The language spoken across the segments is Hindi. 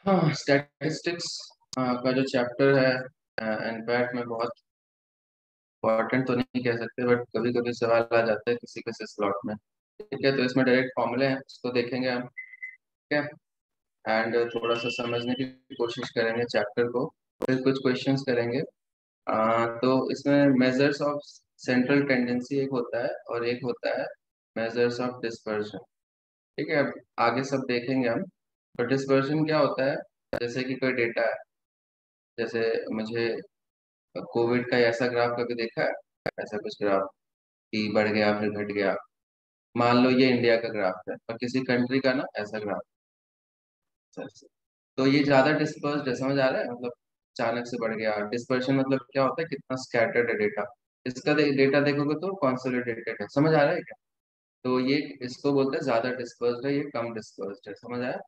हाँ, स्टैटिस्टिक्स का जो चैप्टर है एनपैट में बहुत इंपॉर्टेंट तो नहीं कह सकते, बट कभी कभी सवाल आ जाता है किसी किसी स्लॉट में। ठीक है, तो इसमें डायरेक्ट फॉर्मूले हैं, उसको देखेंगे हम। ठीक है, एंड थोड़ा सा समझने की कोशिश करेंगे चैप्टर को, फिर कुछ क्वेश्चंस करेंगे। तो इसमें मेजर्स ऑफ सेंट्रल टेंडेंसी एक होता है और एक होता है मेजर्स ऑफ डिस्पर्शन। ठीक है, अब आगे सब देखेंगे हम। तो डिस्पर्शन क्या होता है? जैसे कि कोई डेटा है, जैसे मुझे कोविड का ऐसा ग्राफ कभी देखा है? ऐसा कुछ ग्राफ कि बढ़ गया फिर घट गया। मान लो ये इंडिया का ग्राफ है और किसी कंट्री का ना ऐसा ग्राफ है। तो ये ज्यादा डिस्पर्स्ड है, समझ आ रहा है? मतलब अचानक से बढ़ गया। डिस्पर्शन मतलब क्या होता है, कितना स्कैटर्ड है डेटा। इसका डेटा देखोगे तो कॉन्सोलिडेटेड है, समझ आ रहा है क्या? तो ये इसको बोलते हैं ज्यादा डिस्पर्स्ड है, ये कम डिस्पर्स्ड है, समझ आया?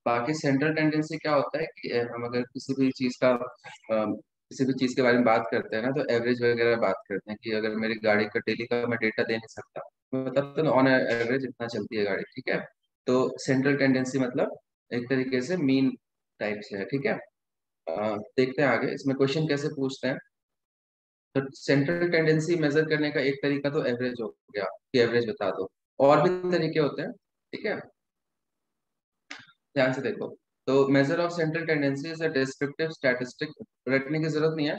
बाकी सेंट्रल टेंडेंसी क्या होता है कि हम अगर किसी भी चीज के बारे में बात करते हैं ना, तो एवरेज वगैरह बात करते हैं कि अगर मेरी गाड़ी का डेली का मैं डेटा दे नहीं सकता, मैं बताता हूँ ऑन एवरेज इतना चलती है गाड़ी। ठीक है, तो सेंट्रल टेंडेंसी मतलब एक तरीके से मीन टाइप से है। ठीक है, देखते हैं आगे इसमें क्वेश्चन कैसे पूछते हैं। तो सेंट्रल टेंडेंसी मेजर करने का एक तरीका तो एवरेज हो गया कि एवरेज बता दो। और भी तरीके होते हैं। ठीक है, ध्यान से देखो। तो measure of central tendency is a descriptive statistic. रटने की जरूरत नहीं है,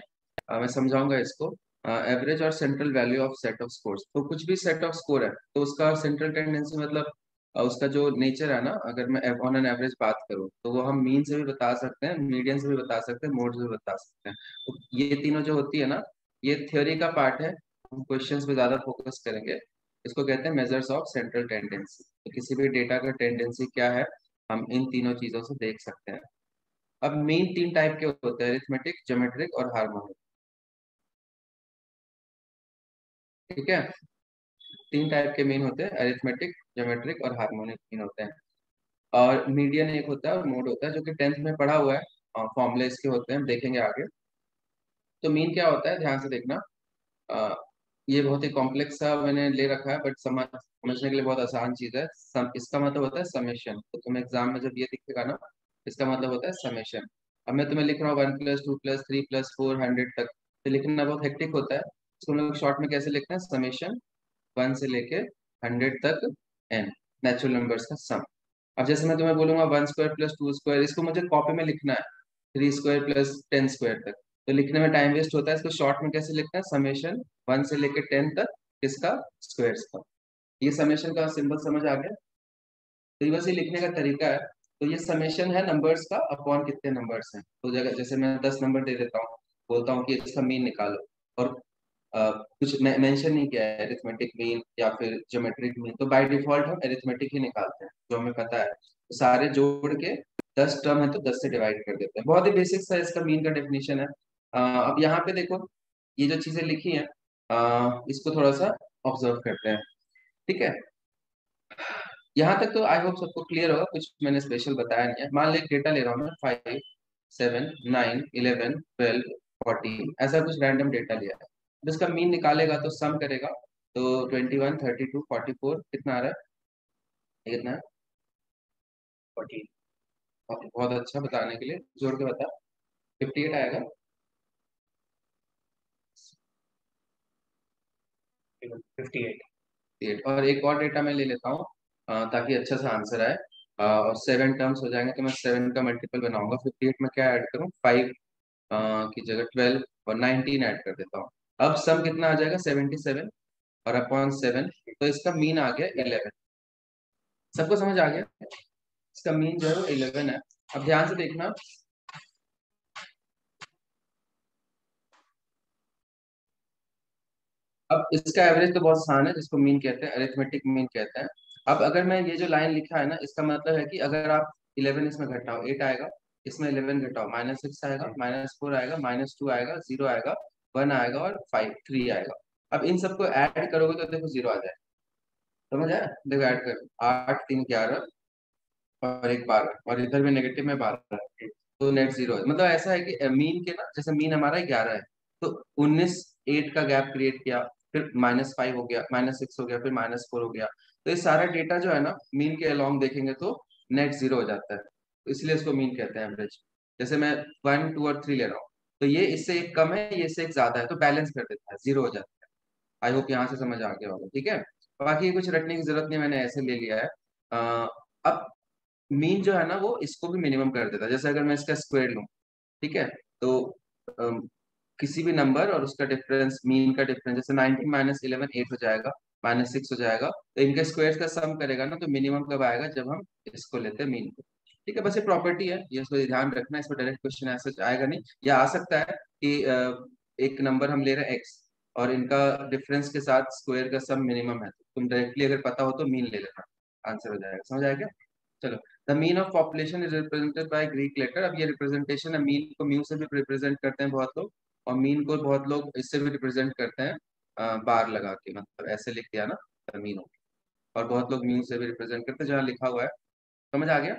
मैं समझाऊंगा इसको। एवरेज और central value of set of scores, तो कुछ भी सेट ऑफ स्कोर है तो उसका सेंट्रल टेंडेंसी मतलब उसका जो नेचर है ना, अगर मैं ऑन एन एवरेज बात करूँ तो वो हम मीन से भी बता सकते हैं, मीडियन से भी बता सकते हैं, मोड से भी बता सकते हैं। तो ये तीनों जो होती है ना, ये थ्योरी का पार्ट है, हम क्वेश्चंस पे ज्यादा फोकस करेंगे। इसको कहते हैं मेजर्स ऑफ सेंट्रल टेंडेंसी। तो किसी भी डेटा का टेंडेंसी क्या है, हम इन तीनों चीजों से देख सकते हैं। अब मेन तीन टाइप के होते हैं, अरिथमेटिक, ज्योमेट्रिक और हार्मोनिक। ठीक है, तीन टाइप के मीन होते हैं, अरिथमेटिक, ज्योमेट्रिक और हार्मोनिक मीन होते हैं। और मीडियन एक होता है और मोड होता है, जो कि टेंथ में पढ़ा हुआ है, फॉर्मूले इसके होते हैं, हम देखेंगे आगे। तो मीन क्या होता है, ध्यान से देखना। अ, ये बहुत ही कॉम्प्लेक्स सा मैंने ले रखा है, बट समझने के लिए बहुत आसान चीज है। इसका मतलब होता है समेशन। तो तुम्हें एग्जाम में जब ये दिखेगा ना, इसका मतलब होता है समेशन। अब मैं तुम्हें लिख रहा हूँ 1+2+3+4 100 तक, तो लिखना बहुत हेक्टिक होता है। इसको हम लोग शॉर्ट में कैसे लिखते हैं, समेशन 1 से लेके 100 तक एन, नेचुरल नंबर्स का सम। अब जैसे मैं तुम्हें बोलूंगा 1² + 2², इसको मुझे कॉपी में लिखना है 3² + 10² तक, तो लिखने में टाइम वेस्ट होता है। इसको शॉर्ट में कैसे लिखना है, समेशन 1 से लेके 10 तक किसका, स्क्वायर्स का। ये समेशन का सिंबल समझ आ गया? तो ये बस ये लिखने का तरीका है। तो ये समेशन है नंबर्स का अपॉन कितने नंबर्स हैं। तो जगह जैसे मैं 10 नंबर दे देता हूँ, बोलता हूँ कि इसका मीन निकालो, और कुछ मेंशन नहीं किया है अरिथमेटिक मीन या फिर ज्योमेट्रिक मीन, तो बाय डिफॉल्ट हम अरिथमेटिक ही निकालते हैं जो हमें पता है। तो सारे जोड़ के 10 टर्म है तो 10 से डिवाइड कर देते हैं। बहुत ही बेसिक सा इसका मीन का डेफिनेशन है। अब यहाँ पे देखो, ये जो चीजें लिखी हैं, इसको थोड़ा सा ऑब्जर्व करते हैं। ठीक है, यहाँ तक तो आई होप सबको क्लियर होगा, कुछ मैंने स्पेशल बताया नहीं है। मान लो एक डेटा ले रहा हूँ मैं, 5 7 9 11 12 14, ऐसा कुछ रैंडम डेटा लिया है। अब इसका मीन निकालेगा तो सम करेगा, तो 21 32 44 कितना आ रहा है, ये कितना है? 14। बहुत अच्छा बताने के लिए, जोड़ के बता। 58 आएगा। 58। 58। और एक और डेटा मैं ले लेता हूँ, ताकि अच्छा सा आंसर आए। और 7 टर्म्स हो जाएंगे तो मैं 7 का मल्टीपल बनाऊंगा। 58 में क्या ऐड करूँ, 5 की जगह 12 और 19 ऐड कर देता हूँ। अब सम कितना आ जाएगा, 77, और अपॉन 7, तो इसका मीन आ गया 11। सबको समझ आ गया? इसका मीन जो है वो 11 है। अब ध्यान से देखना। अब इसका एवरेज तो बहुत आसान है, जिसको मीन कहते हैं, अरिथमेटिक मीन कहते हैं। अब अगर मैं ये जो लाइन लिखा है ना, इसका मतलब है कि अगर आप 11 इसमें घटाओ 8 आएगा, इसमें 11 घटाओ -6 आएगा, -4 आएगा, -2 आएगा, 0 आएगा, 1 आएगा और 3 आएगा। अब इन सबको ऐड करोगे तो देखो 0 आ जाएगा। समझ आया? देखो ऐड कर, 8 3 11 और एक 12, और इधर भी नेगेटिव में 12 है, तो नेट 0 है। मतलब ऐसा है कि मीन के ना, जैसे मीन हमारा 11 है, तो 19 8 का गैप क्रिएट किया, फिर -5 हो गया, -6 हो गया, फिर -4 हो गया। तो ये सारा डेटा जो है ना, मीन के अलोंग देखेंगे तो नेट 0 हो जाता है। तो इसलिए इसको मीन कहते हैं एवरेज। जैसे मैं 1 2 और 3 ले रहा हूँ, तो ये इससे एक कम है, ये इससे एक ज्यादा है, तो बैलेंस कर देता है, जीरो हो जाता है। आई होप यहाँ से समझ आ गया होगा, ठीक है। बाकी कुछ रटने की जरूरत नहीं, मैंने ऐसे ले लिया है। अब मीन जो है ना वो इसको भी मिनिमम कर देता है। जैसे अगर मैं इसका स्क्वायर लूँ, ठीक है, तो अम, किसी भी नंबर और उसका डिफरेंस, मीन का डिफरेंस, जैसे 19 माइनस 11 8 हो जाएगा, -6 हो जाएगा, तो इनके स्क्वायर का सम करेगा ना, तो मिनिमम कब आएगा, जब हम इसको लेते हैं मीन को। ठीक है, बस ये प्रॉपर्टी है, ये इसको ध्यान रखना है, इसको डायरेक्ट क्वेश्चन ऐसा आएगा नहीं। या आ सकता है कि एक नंबर हम ले रहे हैं एक्स, और इनका डिफरेंस के साथ स्क्वायर का सम मिनिमम है, तो तुम डायरेक्टली अगर पता हो तो मीन ले लेना, आंसर हो जाएगा। समझ आएगा? चलो, the mean of population is represented by Greek letter. अब ये रिप्रेजेंटेशन है, मीन को म्यू से भी रिप्रेजेंट करते हैं बहुत लोग, और मीन को बहुत लोग इससे भी रिप्रेजेंट करते हैं, बार लगा के, मतलब ऐसे लिख दिया ना, द मीन ऑफ। और बहुत लोग म्यू से भी रिप्रेजेंट करते हैं, जहाँ लिखा हुआ है। समझ आ गया?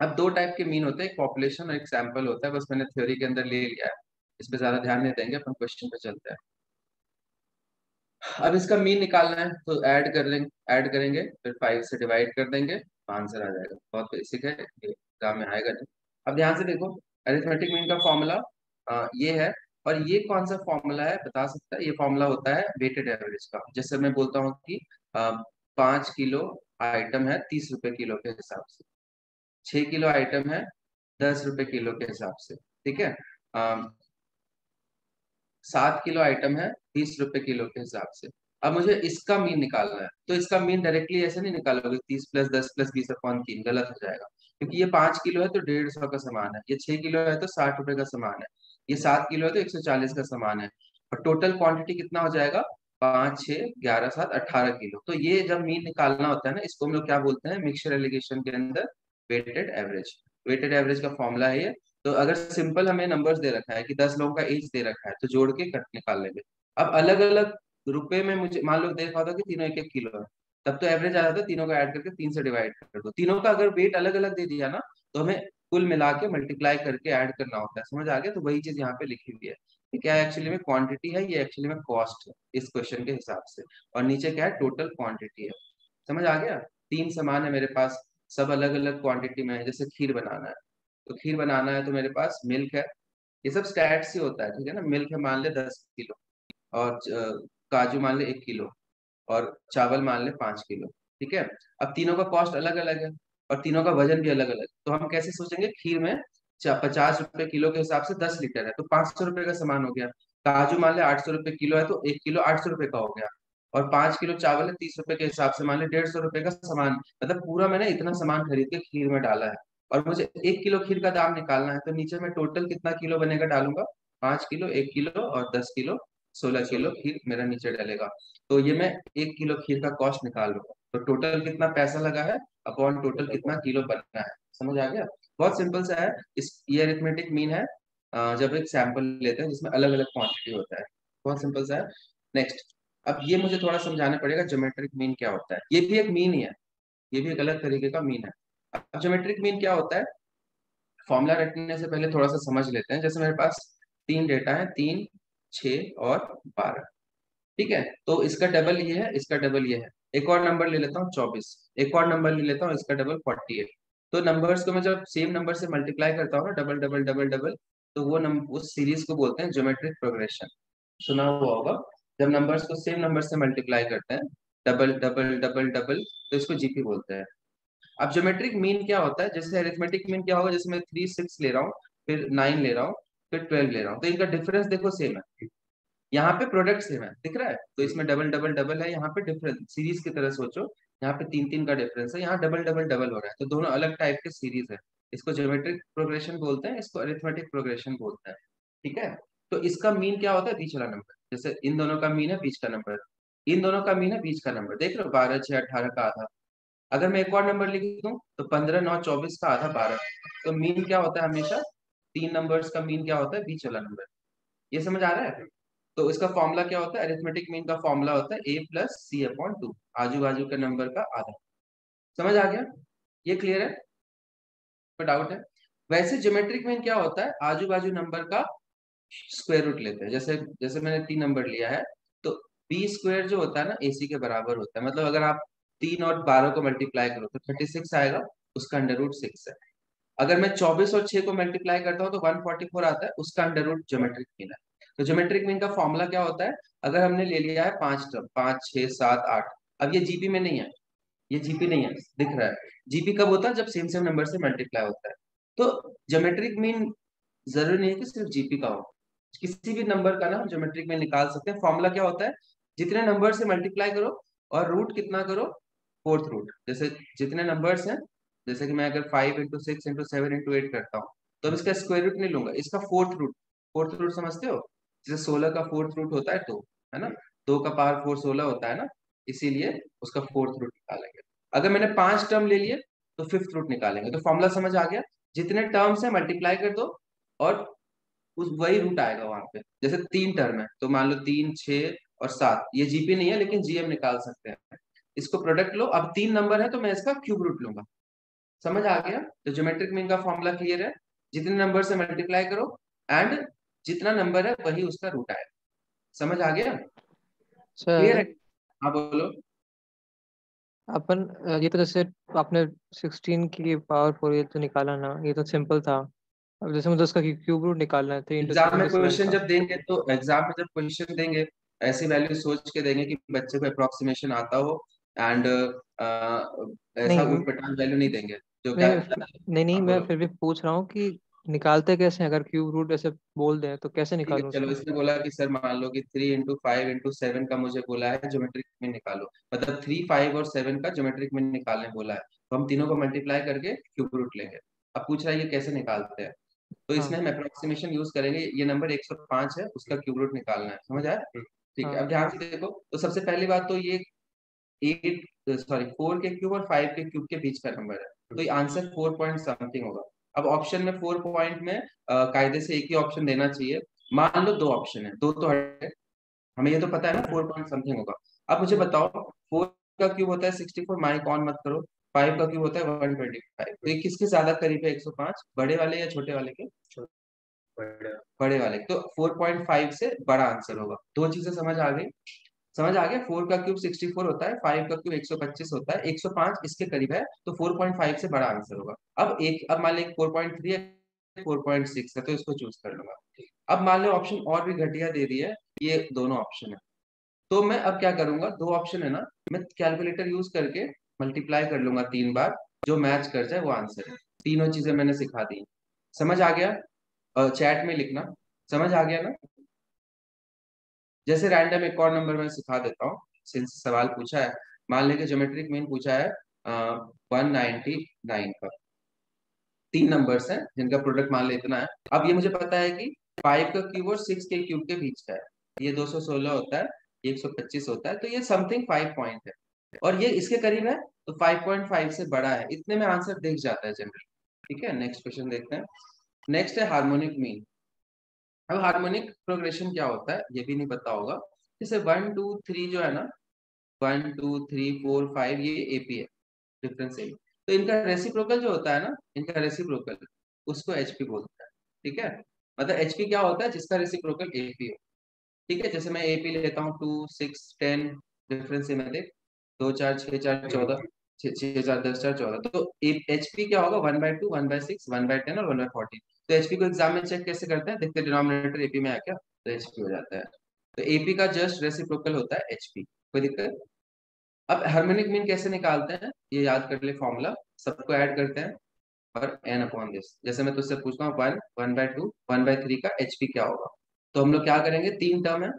अब दो टाइप के मीन होते हैं, एक पॉपुलेशन और एक सैंपल होता है, बस मैंने थ्योरी के अंदर ले लिया है, इस पे ज्यादा ध्यान नहीं देंगे, अपन क्वेश्चन पे चलते हैं। अब इसका मीन निकालना है, तो ऐड करेंगे, फिर 5 से डिवाइड कर देंगे, आंसर आ जाएगा। बहुत बेसिक है, ये एग्जाम में आएगा नहीं। अब ध्यान से देखो, अरिथमेटिक मीन का फॉर्मूला ये है। और ये कौन सा फॉर्मूला है बता सकता है? ये फॉर्मूला होता है वेटेड एवरेज का। जैसे मैं बोलता हूँ कि 5 किलो आइटम है 30 रुपए किलो के हिसाब से, 6 किलो आइटम है 10 रुपए किलो के हिसाब से, ठीक है, 7 किलो आइटम है 20 रुपए किलो के हिसाब से। अब मुझे इसका मीन निकालना है, तो इसका मीन डायरेक्टली ऐसे नहीं निकालोगे, 30 + 10 + 20/3 गलत हो जाएगा, क्योंकि ये 5 किलो है तो 150 का सामान है, ये 6 किलो है तो 60 रुपए का सामान है, ये 7 किलो है तो 140 का सामान है, और टोटल क्वांटिटी कितना हो जाएगा? 5 6 11 7 18 किलो। तो ये जब मीन निकालना होता है ना, इसको हम लोग क्या बोलते हैं मिक्सचर एलिगेशन के अंदर? Weighted average. वेटेड एवरेज का फॉर्मूला है ये। तो अगर सिंपल हमें नंबर्स दे रखा है कि 10 लोगों का एज दे रखा है, तो जोड़ के कट निकाल लेंगे। अब अलग अलग रुपए में मुझे मान लो देखा होता कि तीनों 1 1 किलो है, तब तो एवरेज आ जाता है, तीनों का ऐड करके 3 से डिवाइड कर दो। तीनों का अगर वेट अलग अलग दे दिया ना, तो हमें कुल मिला के मल्टीप्लाई करके ऐड करना होता है। समझ आ गया? तो वही चीज यहाँ पे लिखी हुई है। ये क्या है? एक्चुअली में क्वांटिटी है, ये एक्चुअली में कॉस्ट है इस क्वेश्चन के हिसाब से। और नीचे क्या है? टोटल क्वांटिटी है। समझ आ गया? 3 सामान है मेरे पास, सब अलग अलग क्वांटिटी में है। जैसे खीर बनाना है, तो खीर बनाना है तो मेरे पास मिल्क है, ये सब स्टैट्स ही होता है, ठीक है ना। मिल्क है मान ले 10 किलो, और काजू मान ले 1 किलो, और चावल मान ले 5 किलो, ठीक है। अब तीनों का कॉस्ट अलग अलग है, और तीनों का वजन भी अलग अलग, तो हम कैसे सोचेंगे? खीर में 50 रुपए किलो के हिसाब से 10 लीटर है, तो 500 रुपए का सामान हो गया। काजू मान ले 800 रुपए किलो है, तो 1 किलो 800 रुपए का हो गया। और 5 किलो चावल है 30 रुपए के हिसाब से, मान ले 150 रुपए का सामान। मतलब पूरा मैंने इतना सामान खरीद के खीर में डाला है, और मुझे 1 किलो खीर का दाम निकालना है, तो नीचे में टोटल कितना किलो बनेगा डालूंगा, 5 किलो, 1 किलो और 10 किलो, 16 किलो खीर मेरा नीचे डलेगा। तो ये मैं 1 किलो खीर का कॉस्ट निकाल लूंगा, तो टोटल कितना पैसा लगा है अपॉन टोटल कितना किलो बनना है। समझ आ गया? बहुत सिंपल सा है। इस ये अरिथमेटिक मीन है जब एक सैंपल लेते हैं जिसमें अलग अलग क्वांटिटी होता है। बहुत सिंपल सा है। नेक्स्ट, अब ये मुझे थोड़ा समझाना पड़ेगा ज्योमेट्रिक मीन क्या होता है। ये भी एक मीन ही है, ये भी एक अलग तरीके का मीन है। अब ज्योमेट्रिक मीन क्या होता है, फॉर्मूला रटने से पहले थोड़ा सा समझ लेते हैं। जैसे मेरे पास 3 डेटा है, 3 6 और 12, ठीक है। तो इसका डबल ये है, इसका डबल ये है। एक और नंबर ले लेता हूँ 24, एक और नंबर ले लेता हूँ, इसका डबल 48। तो नंबर्स को मैं जब सेम नंबर से मल्टीप्लाई करता हूँ ना, डबल डबल डबल डबल, तो वो नंबर उस सीरीज को बोलते हैं ज्योमेट्रिक प्रोग्रेशन। सुना हुआ होगा, जब नंबर्स को सेम नंबर से मल्टीप्लाई करते हैं, डबल डबल डबल डबल, तो इसको जीपी बोलते हैं। अब ज्योमेट्रिक मीन क्या होता है? जैसे अरिथमेटिक मीन क्या होगा, जैसे मैं 3 6 ले रहा हूँ, फिर 9 ले रहा हूँ, फिर 12 ले रहा हूँ, तो इनका डिफरेंस देखो सेम है। यहाँ पे प्रोडक्ट सेम है, दिख रहा है, तो इसमें डबल डबल डबल है, यहाँ पे डिफरेंस सीरीज की तरह सोचो। यहाँ पे 3 3 का डिफरेंस है, यहाँ डबल डबल डबल हो रहा है, तो दोनों अलग टाइप के सीरीज है। इसको ज्योमेट्रिक प्रोग्रेशन बोलते हैं, इसको अरिथमेटिक प्रोग्रेशन बोलते हैं, ठीक है। तो इसका मीन क्या होता है? बीच वाला नंबर। जैसे इन दोनों का मीन है बीच का नंबर, इन दोनों का मीन है बीच का नंबर, देख लो 12 6 18 का आधा। अगर मैं एक और नंबर लिख दूं, तो 15 9 24 का आधा 12। तो मीन क्या होता है हमेशा? 3 नंबर्स का मीन क्या होता है? बीच वाला नंबर। ये समझ आ रहा है? तो इसका फॉर्मूला क्या होता है? अरिथमेटिक मीन का फॉर्मूला होता है a + c/2, आजू बाजू के नंबर का आधा। समझ आ गया? ये क्लियर है? कोई डाउट है? वैसे ज्योमेट्रिक मीन क्या होता है? आजू बाजू नंबर का स्क्वायर रूट लेते हैं। जैसे जैसे मैंने 3 नंबर लिया है, तो बी स्क्वायर जो होता है ना, AC के बराबर होता है। मतलब अगर आप 3 और 12 को मल्टीप्लाई करो तो 36 आएगा, उसका अंडर रूट 6 है। अगर मैं 24 और 6 को मल्टीप्लाई करता हूँ तो 144 आता है, उसका अंडर रूट ज्योमेट्रिक मीन है। तो ज्योमेट्रिक मीन का फॉर्मूला क्या होता है? अगर हमने ले लिया है 5 टर्म, 5 6 7 8, अब ये जीपी में नहीं है, ये जीपी नहीं है, दिख रहा है। जीपी कब होता है? जब सेम सेम नंबर से मल्टीप्लाई होता है। तो ज्योमेट्रिक मीन जरूरी नहीं है कि सिर्फ जीपी का हो, किसी भी नंबर का ना हम ज्योमेट्रिक मीन निकाल सकते हैं। फॉर्मूला क्या होता है? जितने नंबर से मल्टीप्लाई करो और रूट कितना करो, फोर्थ रूट। जैसे जितने नंबर्स हैं, जैसे कि मैं अगर 5 × 6 × 7 × 8 करता हूँ, तो अब इसका स्क्वायर रूट नहीं लूंगा, इसका फोर्थ रूट। फोर्थ रूट समझते हो? जैसे 16 का फोर्थ रूट होता है 2, है ना? 2 का पावर 4 16 होता है ना, इसीलिए उसका फोर्थ रूट निकालेंगे। अगर मैंने 5 टर्म ले लिए तो फिफ्थ रूट निकालेंगे। तो फॉर्मूला समझ आ गया? जितने टर्म्स है मल्टीप्लाई कर दो और उस वही रूट आएगा वहां पे। जैसे 3 टर्म है तो मान लो 3 6 और 7, ये जीपी नहीं है लेकिन जीएम निकाल सकते हैं। इसको प्रोडक्ट लो, अब 3 नंबर है तो मैं इसका क्यूब रूट लूंगा। समझ आ गया? तो ज्योमेट्रिक मीन का फॉर्मूला क्लियर है, जितने नंबर से मल्टीप्लाई करो एंड जितना नंबर है वही उसका रूट आएगा। समझ आ गया? क्लियर है? सर हाँ बोलो। अपन ये तो जैसे आपने 16 की पावर 4 ये तो निकाला ना, ये तो सिंपल था। अब जैसे मुझे उसका क्यूब रूट निकालना है, 3 × 6 एग्जाम में = 7 क्वेश्चन था। जब देंगे तो एग्जाम में जब क्वेश्चन देंगे, ऐसी वैल्यू सोच के देंगे कि बच्चे को अप्रोक्सीमेशन आता हो, एंड ऐसा नहीं उटपटांग वैल्यू नहीं देंगे जो क्या। नहीं, हाँ मैं बोलो। फिर भी पूछ रहा हूँ कि निकालते कैसे हैं? अगर क्यूब रूट ऐसे बोल दें तो कैसे ठीक है निकालूं चलो, उसको? इसने बोला कि सर मान लो कि 3 × 5 × 7 का मुझे बोला है ज्योमेट्रिक में निकालो, मतलब 3 5 और 7 का ज्योमेट्रिक में निकालने बोला है। तो हम तीनों को मल्टीप्लाई करके क्यूब रूट लेंगे। अब पूछ रहा है ये कैसे निकालते हैं, तो इसमें हाँ हम अप्रोक्सीमेशन यूज करेंगे। ये नंबर 105 है, उसका क्यूब रूट निकालना है। समझ आया? ठीक है, हाँ अब ध्यान से देखो। तो सबसे पहली बात तो ये 4 के क्यूब और 5 के क्यूब के बीच का नंबर है, तो ये आंसर 4 पॉइंट समथिंग होगा। अब ऑप्शन में 4 पॉइंट में कायदे से एक ही ऑप्शन देना चाहिए। मान लो 2 ऑप्शन है, दो तो हटे, हमें ये तो पता है ना 4 पॉइंट समथिंग होगा। अब मुझे हाँ बताओ, 4 का क्यूब होता है 64, माइक ऑन मत करो। 5 का क्यूब होता है 125, तो ये किसके ज्यादा करीब है? 105, बड़े वाले या छोटे वाले के? बड़े। बड़े वाले। तो 4.5 से बड़ा आंसर होगा। दो चीजें समझ आ गई? समझ आ गया? 4 का क्यूब 64 होता है, 5 का क्यूब 125 होता है, 105 इसके करीब है, तो 4.5 से बड़ा आंसर होगा। अब मान लो 4.3 है, 4.6 है, तो इसको चूज कर लूंगा। अब मान लो ऑप्शन और भी घटिया दे दी है, ये दोनों ऑप्शन है, तो मैं अब क्या करूंगा? दो ऑप्शन है ना, मैं कैलकुलेटर यूज करके मल्टीप्लाई कर लूंगा 3 बार, जो मैच कर जाए वो आंसर है। तीनों चीजें मैंने सिखा दी। समझ आ गया? चैट में लिखना। समझ आ गया ना? जैसे रैंडम एक और नंबर मैं सिखा देता हूँ, सिंस सवाल पूछा है। मान लेके ज्योमेट्रिक मीन पूछा है 199 का। 3 नंबर्स हैं जिनका प्रोडक्ट मान ले इतना है। अब ये मुझे पता है कि 5 का क्यूब और 6 के क्यूब के बीच का है। ये 216 होता है, ये 125 होता है, तो ये समथिंग 5 पॉइंट है, और ये इसके करीब है, तो 5.5 से बड़ा है। इतने में आंसर दिख जाता है जनरली। ठीक है, नेक्स्ट क्वेश्चन देखते हैं। नेक्स्ट है हार्मोनिक मीन। अब हार्मोनिक प्रोग्रेशन क्या होता है ये भी नहीं पता होगा। जैसे 1 2 3 जो है ना, 1 2 3 4 5, ये एपी है, डिफरेंस एपी। तो इनका रेसिप्रोकल जो होता है ना, इनका रेसिप्रोकल, उसको एचपी बोलते हैं। ठीक है, मतलब एचपी क्या होता है? जिसका रेसिप्रोकल एपी हो। ठीक है, जैसे मैं एपी लेता हूँ 2 6 10, डिफरेंस में देख, 2 4 6 4 14, 6 6 4 10 4 14, तो एचपी क्या होगा? 1/2 1/6 1/10 और 1/14। तो एचपी को एग्जाम में चेक कैसे करते हैं? देखते डिनोमिनेटर एपी में आ क्या, तो एचपी हो जाता है। तो एपी का जस्ट रेसिप्रोकल होता है एचपी। कोई दिक्कत? अब हार्मोनिक मीन कैसे निकालते हैं ये याद कर ले फॉर्मूला। सबको ऐड करते हैं और एन अपॉन दिस। जैसे मैं तुझसे पूछता हूँ 1 1/2 1/3 का एचपी क्या होगा, तो हम लोग क्या करेंगे? 3 टर्म है,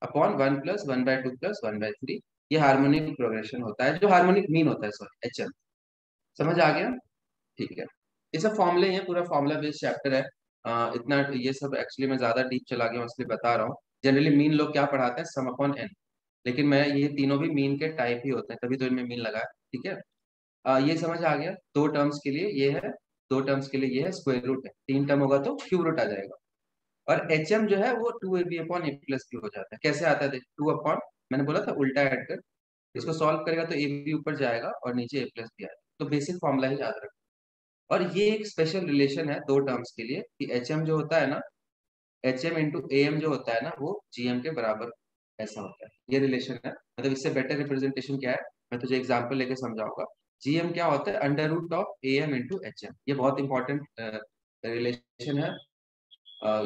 अपॉन 1 + 1/2 + 1/3। ये हार्मोनिक प्रोग्रेशन होता है, जो हार्मोनिक मीन होता है, सॉरी एचएम। समझ आ गया? ठीक है, ये सब फॉर्मूले हैं, पूरा फॉर्मूला बेस्ड चैप्टर है। इतना ये सब एक्चुअली मैं ज्यादा डीप चला गया हूँ इसलिए बता रहा हूँ। जनरली मीन लोग क्या पढ़ाते हैं? सम अपॉन एन, लेकिन मैं ये तीनों भी मीन के टाइप ही होते हैं, तभी तो इनमें मीन लगा है। ठीक है, ये समझ आ गया? 2 टर्म्स के लिए ये है, 2 टर्म्स के लिए ये है, स्क्वायर रूट है। 3 टर्म होगा तो क्यूब रूट आ जाएगा। और एच एम जो है वो 2ab/a+b हो जाता है। कैसे आता है? देख, 2 मैंने बोला था उल्टा ऐड कर, इसको सॉल्व करेगा तो ए बी ऊपर जाएगा और नीचे a+b आएगा। तो बेसिक फॉर्मूला ही याद रख। और ये एक स्पेशल रिलेशन है 2 टर्म्स के लिए, कि एच एम जो होता है ना, H M into A M जो होता है ना, वो जीएम के बराबर ऐसा होता है। ये रिलेशन है, मतलब इससे बेटर रिप्रेजेंटेशन क्या है मैं तुझे एग्जाम्पल लेके समझाऊंगा। GM क्या होता है? Under root of AM into HM। ये बहुत इंपॉर्टेंट रिलेशन है।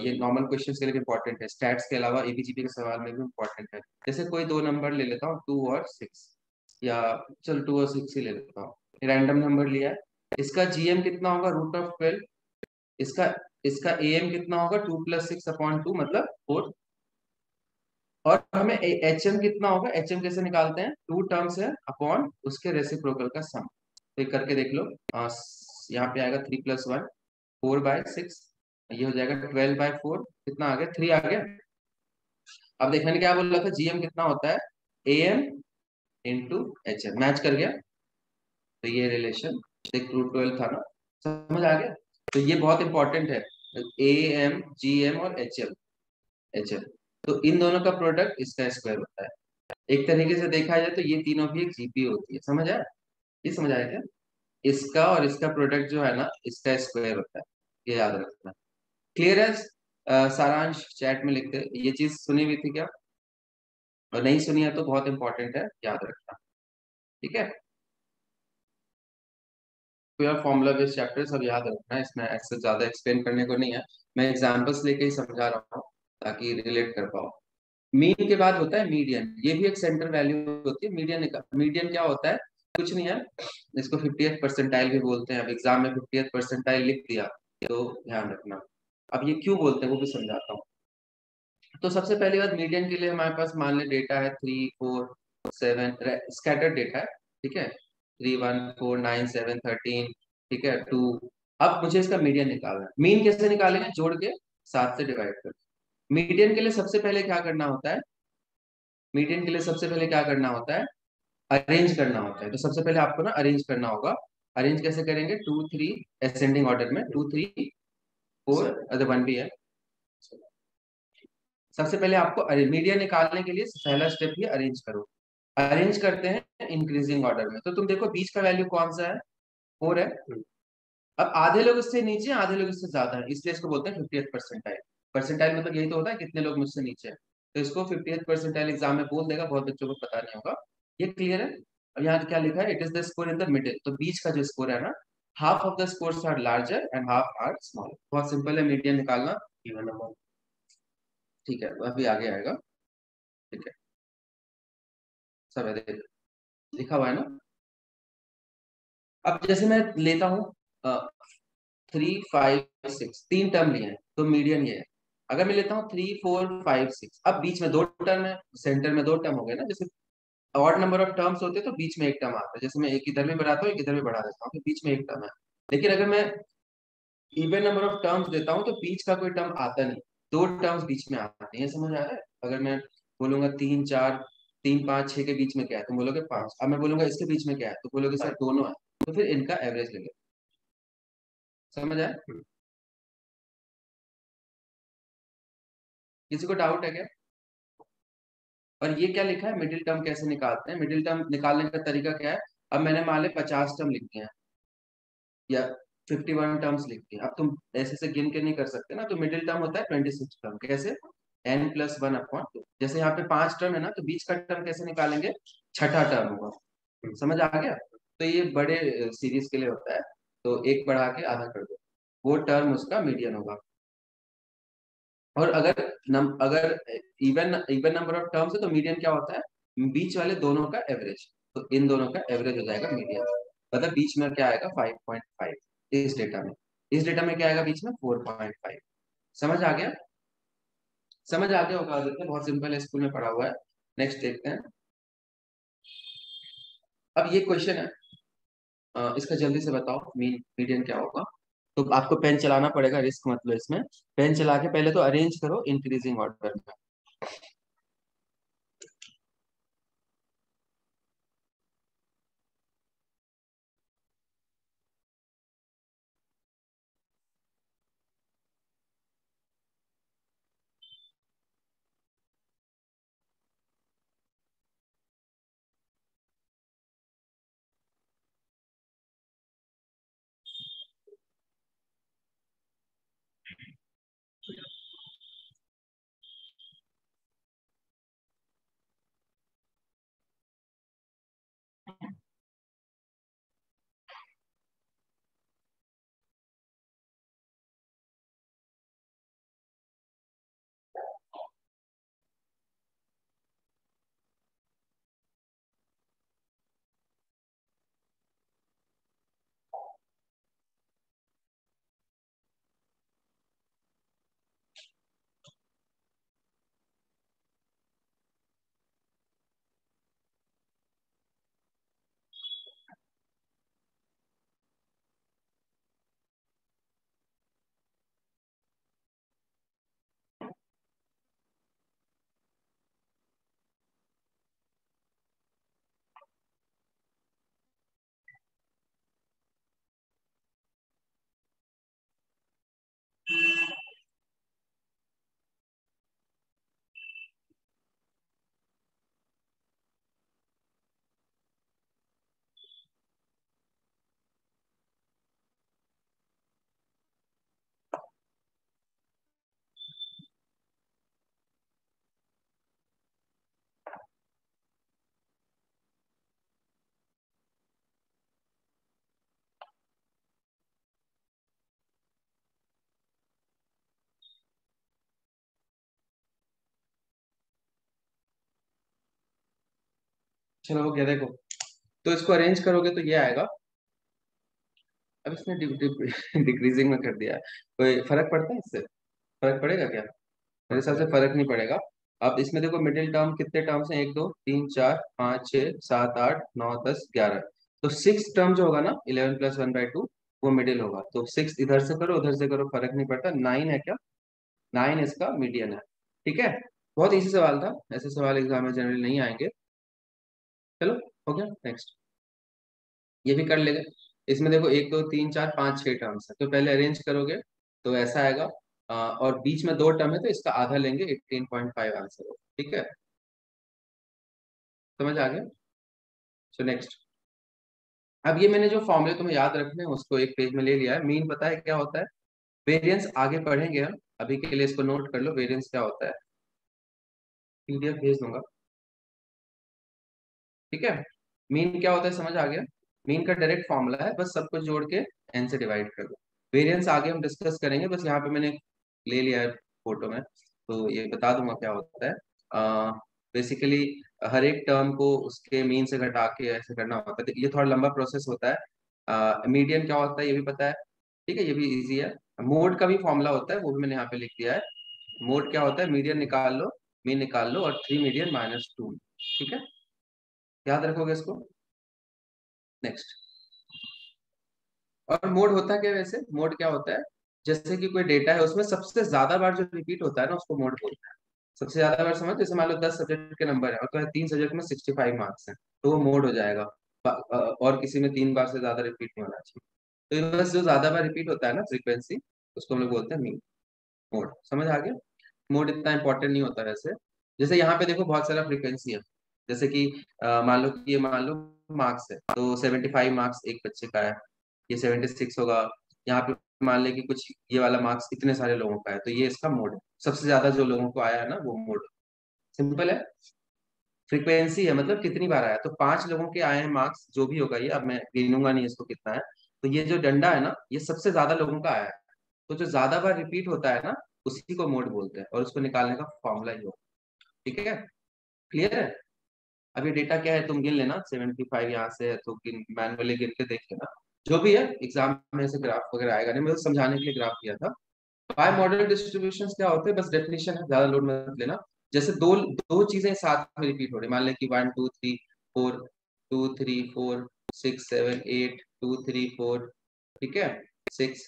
ये नॉर्मल क्वेश्चन के लिए भी इंपॉर्टेंट है, स्टैट्स के अलावा APGP के सवाल में भी इंपॉर्टेंट है। जैसे कोई दो नंबर ले लेता हूँ, 2 और 6, या चल 2 और 6 ही ले लेता हूँ, रैंडम नंबर लिया है। इसका GM कितना होगा? Root of 12। इसका इसका AM कितना होगा? 2 + 6/2 मतलब 4। और हमें HM कितना होगा? HM कैसे निकालते हैं? 2 टर्म्स है अपॉन उसके रेसिप्रोकल का सम। तो ये करके देख लो। यहाँ पे आएगा 3 + 1, 4/6। ये हो जाएगा 12/4। कितना आ गया? 3 आ गया। अब देखने ने क्या बोल रहा था? GM कितना होता है? AM into HM। मैच कर गया। तो ये रिलेशन देख, रूट 12 था ना, समझ आ गया। तो ये बहुत इंपॉर्टेंट है, AM GM और HM। तो इन दोनों का प्रोडक्ट इसका स्क्वायर होता है। एक तरीके से देखा जाए तो ये तीनों भी एक GPU होती है। समझ आया? ये समझ आया क्या? इसका और इसका प्रोडक्ट जो है ना, इसका स्क्वायर होता है। ये याद रखना। क्लियर है? सारांश चैट में लिखते। ये चीज सुनी हुई थी क्या? और नहीं सुनी है तो बहुत इंपॉर्टेंट है, याद रखना। ठीक है? पूरा फॉर्मूला बेस्ड चैप्टर सब याद रखना है, इसमें ऐसे ज्यादा एक्सप्लेन करने को नहीं है। मैं एग्जांपल्स लेके ही समझा रहा हूँ ताकि रिलेट कर पाओ। मीन के बाद होता है मीडियन। ये भी एक सेंटर वैल्यू होती है। मीडियन मीडियन क्या होता है? कुछ नहीं है, इसको 50th परसेंटाइल भी बोलते हैं। अब एग्जाम में 50th परसेंटाइल लिख दिया तो ध्यान रखना। अब ये क्यों बोलते हैं वो भी समझाता हूँ। तो सबसे पहली बात, मीडियन के लिए हमारे पास मान ले डेटा है 3 4 7, स्कैटर्ड डेटा है। ठीक है, 3 1 4 9 7 13। ठीक है, 2। अब मुझे इसका मीडियन निकालना है। मीन कैसे निकालेंगे? जोड़ के 7 से डिवाइड कर। मीडियन के लिए सबसे पहले क्या करना होता है? मीडियन के लिए सबसे पहले क्या करना होता है? अरेंज करना होता है। तो सबसे पहले आपको ना अरेंज करना होगा। अरेंज कैसे करेंगे? 2 3 असेंडिंग ऑर्डर में, 2 3 4, अदर 1 भी है। सबसे पहले आपको मीडियन निकालने के लिए पहला स्टेप ही अरेंज करो। अरेंज करते हैं इंक्रीजिंग ऑर्डर में। तो तुम देखो बीच का वैल्यू कौन सा है? 4 है। अब आधे लोग इससे नीचे, आधे लोग इससे ज्यादा है, इसलिए इसको बोलते हैं 50th परसेंटाइल। परसेंटाइल मतलब यही तो होता है कितने लोग मुझसे नीचे हैं। तो इसको 50th परसेंटाइल एग्जाम में बोल देगा, बहुत बच्चों को पता नहीं होगा। ये क्लियर है? अब यहाँ क्या लिखा है? It is the score in the middle. तो बीच का जो स्कोर है ना, half of the scores are larger and half are small. बहुत सिंपल है मीडियन निकालना। Even number. ठीक है, अभी आगे आएगा। ठीक है, सब है देख, लिखा हुआ है ना। अब जैसे मैं लेता हूँ 3 5 6, 3 टर्म लिए हैं तो मीडियन ये है। अगर मैं लेता हूँ 3 4 5 6, अब बीच में दो टर्म है, सेंटर में दो टर्म हो गए ना। जैसे ऑड नंबर ऑफ टर्म्स होते हैं तो बीच में एक टर्म आता है। जैसे मैं एक इधर भी बढ़ाता हूँ, एक इधर भी बढ़ा देता हूँ, तो बीच में एक टर्म है। लेकिन अगर मैं इवन नंबर ऑफ टर्म्स देता हूँ तो बीच का कोई टर्म आता नहीं, दो टर्म्स बीच में आते हैं। समझ आ रहा है? अगर मैं बोलूंगा 3 4, 3 5 6 के बीच में क्या है, तुम बोलोगे 5। अब मैं बोलूंगा इसके बीच में क्या है, तो बोलोगे सर दोनों है। तो फिर इनका एवरेज ले लो। समझ आया? किसी को डाउट है क्या? और ये क्या लिखा है? मिडिल टर्म कैसे निकालते हैं? मिडिल टर्म निकालने का तरीका क्या है? अब मैंने मान ले 50 टर्म लिख दिए हैं या 51 टर्म्स लिख दिए। अब तुम ऐसे से गिन के नहीं कर सकते ना। तो मिडिल टर्म होता है 26 टर्म। कैसे? n+1/2। जैसे यहाँ पे 5 टर्म है ना, तो बीच का टर्म कैसे निकालेंगे? छठा टर्म होगा। समझ आ गया? तो ये बड़े सीरीज के लिए होता है। तो एक बढ़ा के आधा कर दो, वो टर्म उसका मीडियन होगा। और अगर even even number of terms है तो मीडियन क्या होता है? बीच वाले दोनों का एवरेज। तो इन दोनों का एवरेज हो जाएगा मीडियन। मतलब बीच में क्या आएगा? 5.5। इस डेटा में, इस डेटा में क्या आएगा बीच में? 4.5। समझ आ गया? समझ आ गया होगा आदित्य, बहुत सिंपल है, स्कूल में पढ़ा हुआ है। नेक्स्ट देखते हैं। अब ये क्वेश्चन है, इसका जल्दी से बताओ मीडियन क्या होगा। तो आपको पेन चलाना पड़ेगा, रिस्क मत लो इसमें। पेन चला के पहले तो अरेंज करो इंक्रीजिंग ऑर्डर में। चलो हो गया देखो, तो इसको अरेंज करोगे तो ये आएगा। अब इसने डिक्रीजिंग में कर दिया है, कोई फर्क पड़ता है इससे? फर्क पड़ेगा क्या? मेरे हिसाब से फर्क नहीं पड़ेगा। अब इसमें देखो मिडिल टर्म कितने टर्म्स हैं, 1 2 3 4 5 6 7 8 9 10 11। तो सिक्स टर्म जो होगा ना 11+1/2 वो मिडिल होगा। तो सिक्स इधर से करो उधर से करो फर्क नहीं पड़ता। 9 है क्या? 9 इसका मीडियन है। ठीक है, बहुत इजी सवाल था, ऐसे सवाल एग्जाम में जनरली नहीं आएंगे। चलो हो गया, नेक्स्ट ये भी कर लेंगे। इसमें देखो 1 2 3 4 5 6 टर्म्स है, तो पहले अरेंज करोगे तो ऐसा आएगा। और बीच में 2 टर्म है तो इसका आधा लेंगे, 18.5 आंसर हो। ठीक है, समझ आ गया? सो नेक्स्ट, अब ये मैंने जो फॉर्मूले तुम्हें याद रखने हैं उसको एक पेज में ले लिया है। मीन पता है क्या होता है, वेरिएंस आगे पढ़ेंगे हम, अभी के लिए इसको नोट कर लो, वेरिएंस क्या होता है, पीडीएफ भेज दूंगा। ठीक है, मीन क्या होता है समझ आ गया? मीन का डायरेक्ट फॉर्मूला है, बस सब कुछ जोड़ के एन से डिवाइड कर दो। वेरिएंस आगे हम डिस्कस करेंगे, बस यहाँ पे मैंने ले लिया है फोटो में, तो ये बता दूंगा क्या होता है। बेसिकली हर एक टर्म को उसके मीन से घटा के ऐसे करना होता है, ये थोड़ा लंबा प्रोसेस होता है। मीडियन क्या होता है ये भी पता है, ठीक है, ये भी इजी है। मोड का भी फॉर्मूला होता है, वो भी मैंने यहाँ पे लिख दिया है। मोड क्या होता है, मीडियन निकाल लो, मीन निकाल लो और 3 मीडियन -2। ठीक है, याद रखोगे इसको। नेक्स्ट, और मोड होता क्या है वैसे, मोड क्या होता है, जैसे कि कोई डेटा है उसमें सबसे ज्यादा बार जो रिपीट होता है ना उसको मोड बोलते हैं। सबसे ज्यादा बार समझ, जैसे मान लो 10 सब्जेक्ट के नंबर है और तो 3 सब्जेक्ट में 65 मार्क्स हैं, तो वो मोड हो जाएगा। और किसी में 3 बार से ज्यादा रिपीट नहीं होना चाहिए। तो ये बस जो ज्यादा बार रिपीट होता है ना फ्रीक्वेंसी, उसको हम लोग बोलते हैं मोड। समझ आ गया? मोड इतना इंपॉर्टेंट नहीं होता वैसे। जैसे यहाँ पे देखो बहुत सारा फ्रीक्वेंसी है, जैसे कि मान लो कि ये मान लो मार्क्स है, तो 75 मार्क्स एक बच्चे का है, ये 76 होगा। यहाँ पे मान ले कि कुछ ये वाला मार्क्स इतने सारे लोगों का है, तो ये इसका मोड है, सबसे ज्यादा जो लोगों को आया है ना वो मोड। सिंपल है, फ्रीक्वेंसी है मतलब कितनी बार आया, तो 5 लोगों के आए हैं मार्क्स जो भी होगा ये, अब मैं गिनूंगा नहीं इसको कितना है। तो ये जो डंडा है ना ये सबसे ज्यादा लोगों का आया है, तो जो ज्यादा बार रिपीट होता है ना उसी को मोड बोलते हैं, और उसको निकालने का फॉर्मूला ही होगा। ठीक है, क्लियर है? अब ये डेटा क्या है तुम गिन लेना, 75 यहाँ से है तो मैनुअली गिन के देख लेना। जो भी है एग्जाम में से ग्राफ वगैरह आएगा नहीं, मैं तो समझाने के लिए ग्राफ किया था। बाय मॉडल डिस्ट्रीब्यूशन क्या होते हैं, बस डेफिनेशन है, ज्यादा लोड मत लेना। जैसे दो दो चीजें साथ में रिपीट हो रही, मान लें कि 1 2 3 4, 2 3 4 6 7 8 2 3 4, ठीक है, 6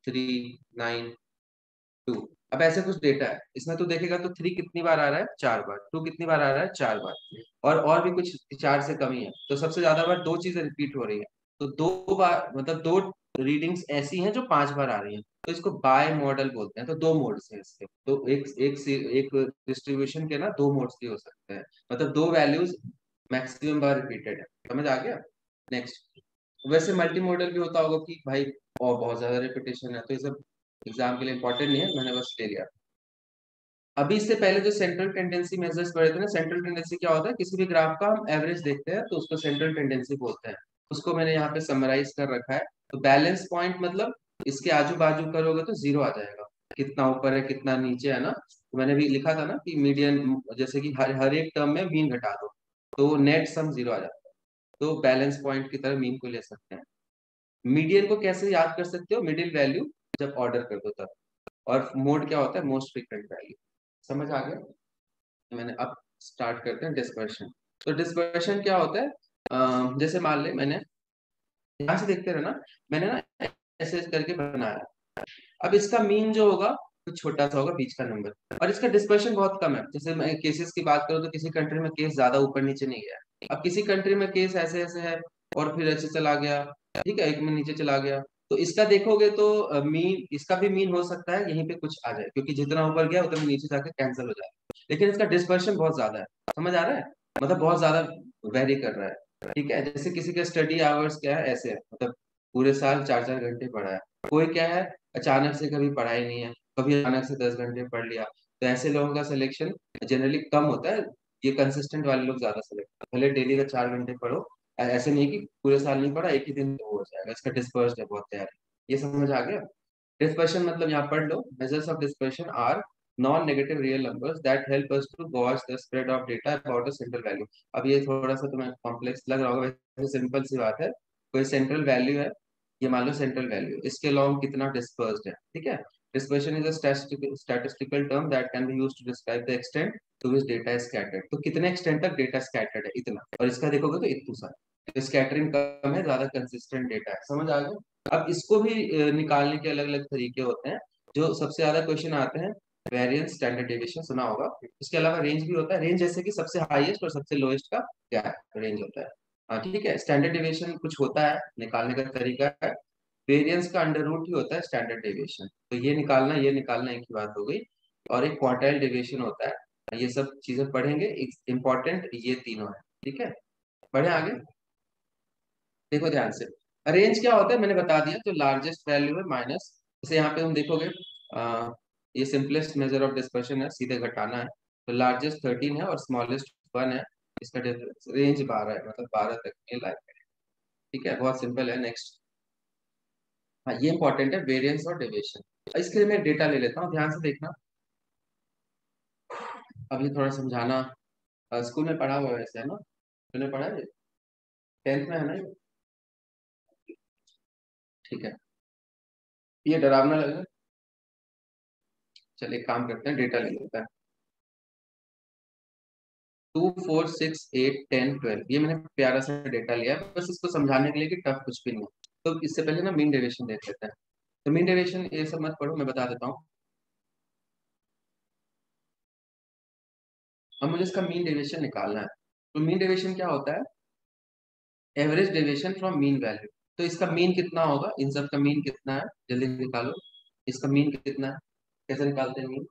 3 9 2। अब ऐसे कुछ डेटा है, इसमें तो देखेगा तो 3 कितनी बार आ रहा है, 4 बार। 2 कितनी बार आ रहा है, 4 बार। और भी कुछ 4 से कम ही है, तो सबसे ज्यादा बार दो चीजें रिपीट हो रही है। तो 2 बार मतलब दो रीडिंग्स ऐसी हैं जो 5 बार आ रही हैं, तो इसको बाय मॉडल बोलते हैं। तो दो मोड्स हैं इसके, तो एक डिस्ट्रीब्यूशन के ना दो मोड्स भी हो सकते हैं, मतलब दो वैल्यूज मैक्सिमम बार रिपीटेड है। समझ आ गया? नेक्स्ट, वैसे मल्टी मॉडल भी होता होगा कि भाई और बहुत ज्यादा रिपीटेशन है, तो ये सब एग्जाम के लिए इंपॉर्टेंट नहीं है, मैंने बस ले लिया। अभी इससे पहले जो सेंट्रल टेंडेंसी मेजर्स पढ़े थे ना, सेंट्रल टेंडेंसी क्या होता है, किसी भी ग्राफ का हम एवरेज देखते हैं तो उसको सेंट्रल टेंडेंसी बोलते हैं। उसको मैंने यहाँ पे समराइज कर रखा है। तो बैलेंस पॉइंट मतलब इसके आजू बाजू करोगे तो जीरो आ जाएगा, कितना ऊपर है कितना नीचे है ना। तो मैंने भी लिखा था ना कि मीडियन, जैसे कि हर एक टर्म में मीन घटा दो तो नेट सम जीरो आ जाता है। तो बैलेंस पॉइंट की तरह मीन को ले सकते हैं। मीडियन को कैसे याद कर सकते हो, मिडिल वैल्यू जब ऑर्डर कर दो तब। और मोड क्या होता है, मोस्ट फ्रीक्वेंट वैल्यू। समझ आ गया? मैंने अब स्टार्ट करते हैं डिस्पर्शन। तो डिस्पर्शन क्या होता है, जैसे मान ले मैंने यहाँ से देखते रहना, मैंने ना ऐसे करके बनाया। अब इसका मीन जो होगा कुछ छोटा सा होगा बीच का नंबर, और इसका डिस्पर्शन बहुत कम है। जैसे मैं केसेस की बात करूँ तो किसी कंट्री में केस ज्यादा ऊपर नीचे नहीं गया है। अब किसी कंट्री में केस ऐसे ऐसे है और फिर ऐसे चला गया, ठीक है, एक में नीचे चला गया। तो इसका देखोगे तो मीन, इसका भी मीन हो सकता है यहीं पे कुछ आ जाए, क्योंकि जितना ऊपर गया उतना नीचे जाकर कैंसिल हो जाए, लेकिन इसका डिस्पर्शन बहुत ज्यादा है। समझ आ रहा है? मतलब बहुत ज्यादा वेरी कर रहा है। ठीक है, जैसे किसी के स्टडी आवर्स क्या है, ऐसे है, मतलब पूरे साल 4 4 घंटे पढ़ा है। कोई क्या है, अचानक से कभी पढ़ाई नहीं है, कभी अचानक से 10 घंटे पढ़ लिया। तो ऐसे लोगों का सिलेक्शन जनरली कम होता है। ये कंसिस्टेंट वाले लोग ज्यादा सिलेक्ट, भले डेली का 4 घंटे पढ़ो, ऐसे नहीं कि पूरे साल नहीं पढ़ा एक ही दिन तो हो जाएगा। इसका डिस्पर्स्ड है बहुत तैयार। ये समझ आ गया? डिस्पर्शन मतलब यहाँ पढ़ लो, measures of dispersion are non-negative real numbers that help us to gauge the spread of data about a central value. अब ये थोड़ा सा तुम्हें कॉम्प्लेक्स लग रहा होगा, वैसे सिंपल सी बात है। कोई सेंट्रल वैल्यू है, ये मान लो सेंट्रल वैल्यू, इसके अलॉन्ग कितना डिस्पर्स्ड है, ठीक है। Dispersion is a statistical term that can be used to describe the extent to which data is scattered. तो कितने एक्सटेंट तक डेटा स्कैटर्ड है, इतना, और इसका देखोगे तो इतना सा। तो स्कैटरिंग कम है, ज्यादा कंसिस्टेंट डेटा है, समझ आ गया। अब इसको भी निकालने के अलग अलग तरीके होते हैं। जो सबसे ज्यादा क्वेश्चन आते हैं, वेरिएंस, स्टैंडर्ड डेविएशन सुना होगा। इसके अलावा रेंज भी होता है। रेंज जैसे कि सबसे हाईएस्ट और सबसे लोएस्ट का क्या है, रेंज होता है। हाँ ठीक है। स्टैंडर्ड डेविएशन कुछ होता है, निकालने का तरीका है। वेरिएंस का अंडर रूट ही होता है स्टैंडर्ड डेविएशन। तो ये निकालना एक ही बात हो गई। और एक क्वार्टाइल डेविएशन होता है। ये सब चीजें पढ़ेंगे, इंपॉर्टेंट ये तीनों है, ठीक है। बढ़े आगे, देखो ध्यान से। रेंज क्या होता है मैंने बता दिया, तो लार्जेस्ट वैल्यू है माइनस। जैसे यहाँ पे हम देखोगे, ये सिंपलेस्ट मेजर ऑफ डिस्पर्शन है, सीधे घटाना है। तो लार्जेस्ट 13 है और स्मॉलेस्ट 1 है। इसका रेंज 12 है, मतलब 12 तक ये लाइक है, ठीक है। बहुत सिंपल है। नेक्स्ट, हाँ ये इंपॉर्टेंट है, वेरिएंस और डेविएशन। इसके लिए मैं डेटा ले लेता हूँ, ध्यान से देखना। अभी थोड़ा समझाना, स्कूल में पढ़ा हुआ है वैसे, है ना, तुमने पढ़ा है, 10th में है ना ये? ठीक है, ये डरावना लगे। चलिए काम करते हैं, डेटा ले लेते हैं। 2 4 6 8 10 12, ये मैंने प्यारा सा डेटा लिया है, बस इसको समझाने के लिए कि टफ कुछ भी नहीं है। तो इससे पहले ना मीन डेविएशन देख लेते हैं। तो मीन डेविएशन ये सब मत पढ़ो, मैं बता देता हूँ। अब मुझे इसका मीन डेविएशन निकालना है। तो मीन डेविएशन क्या होता है, average deviation from mean value. तो इसका मीन कितना होगा, इन सब का मीन कितना है, जल्दी निकालो। इसका मीन कितना है, कैसे निकालते हैं मीन?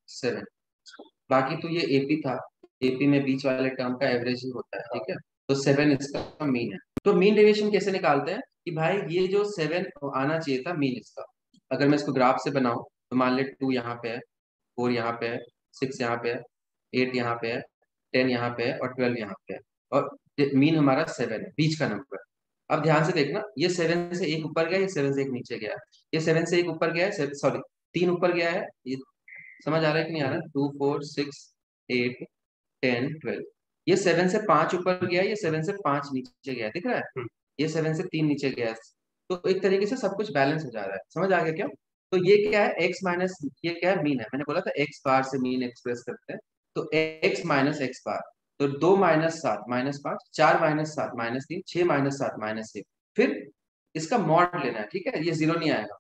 7। बाकी तो ये एपी था, एपी में बीच वाले टर्म का एवरेज ही होता है, ठीक है। तो 7 इसका मीन है। तो मीन डेविएशन कैसे निकालते हैं कि भाई ये जो 7 आना चाहिए था मीन इसका, अगर मैं इसको ग्राफ से बनाऊं, तो मान ले 2 यहाँ पे है, 4 यहाँ पे है, 6 यहाँ पे है, 8 यहाँ पे है, 10 यहाँ पे है और 12 यहाँ पे है। और मीन हमारा 7 है, बीच का नंबर। अब ध्यान से देखना, ये 7 से एक ऊपर गया, ये 7 से एक नीचे गया, ये 7 से एक ऊपर गया है, सॉरी 3 ऊपर गया है, ये समझ आ रहा है कि नहीं आ रहा है? 2 4 6 8 10 12, ये 7 से 5 ऊपर गया, ये 7 से 5 नीचे गया, दिख रहा है? ये 7 से 3 नीचे गया। तो एक तरीके से सब कुछ बैलेंस हो जा रहा है, समझ आ गया क्या? तो ये क्या है, एक्स माइनस, ये क्या है, मीन है। मैंने बोला था एक्स बार से मीन एक्सप्रेस करते हैं। तो एक्स माइनस एक्स बार, तो 2 minus 7 minus 5, 4 minus 7 minus 3, 6 minus 7 minus 1। फिर इसका मॉड लेना है, ठीक है, ये जीरो नहीं आएगा।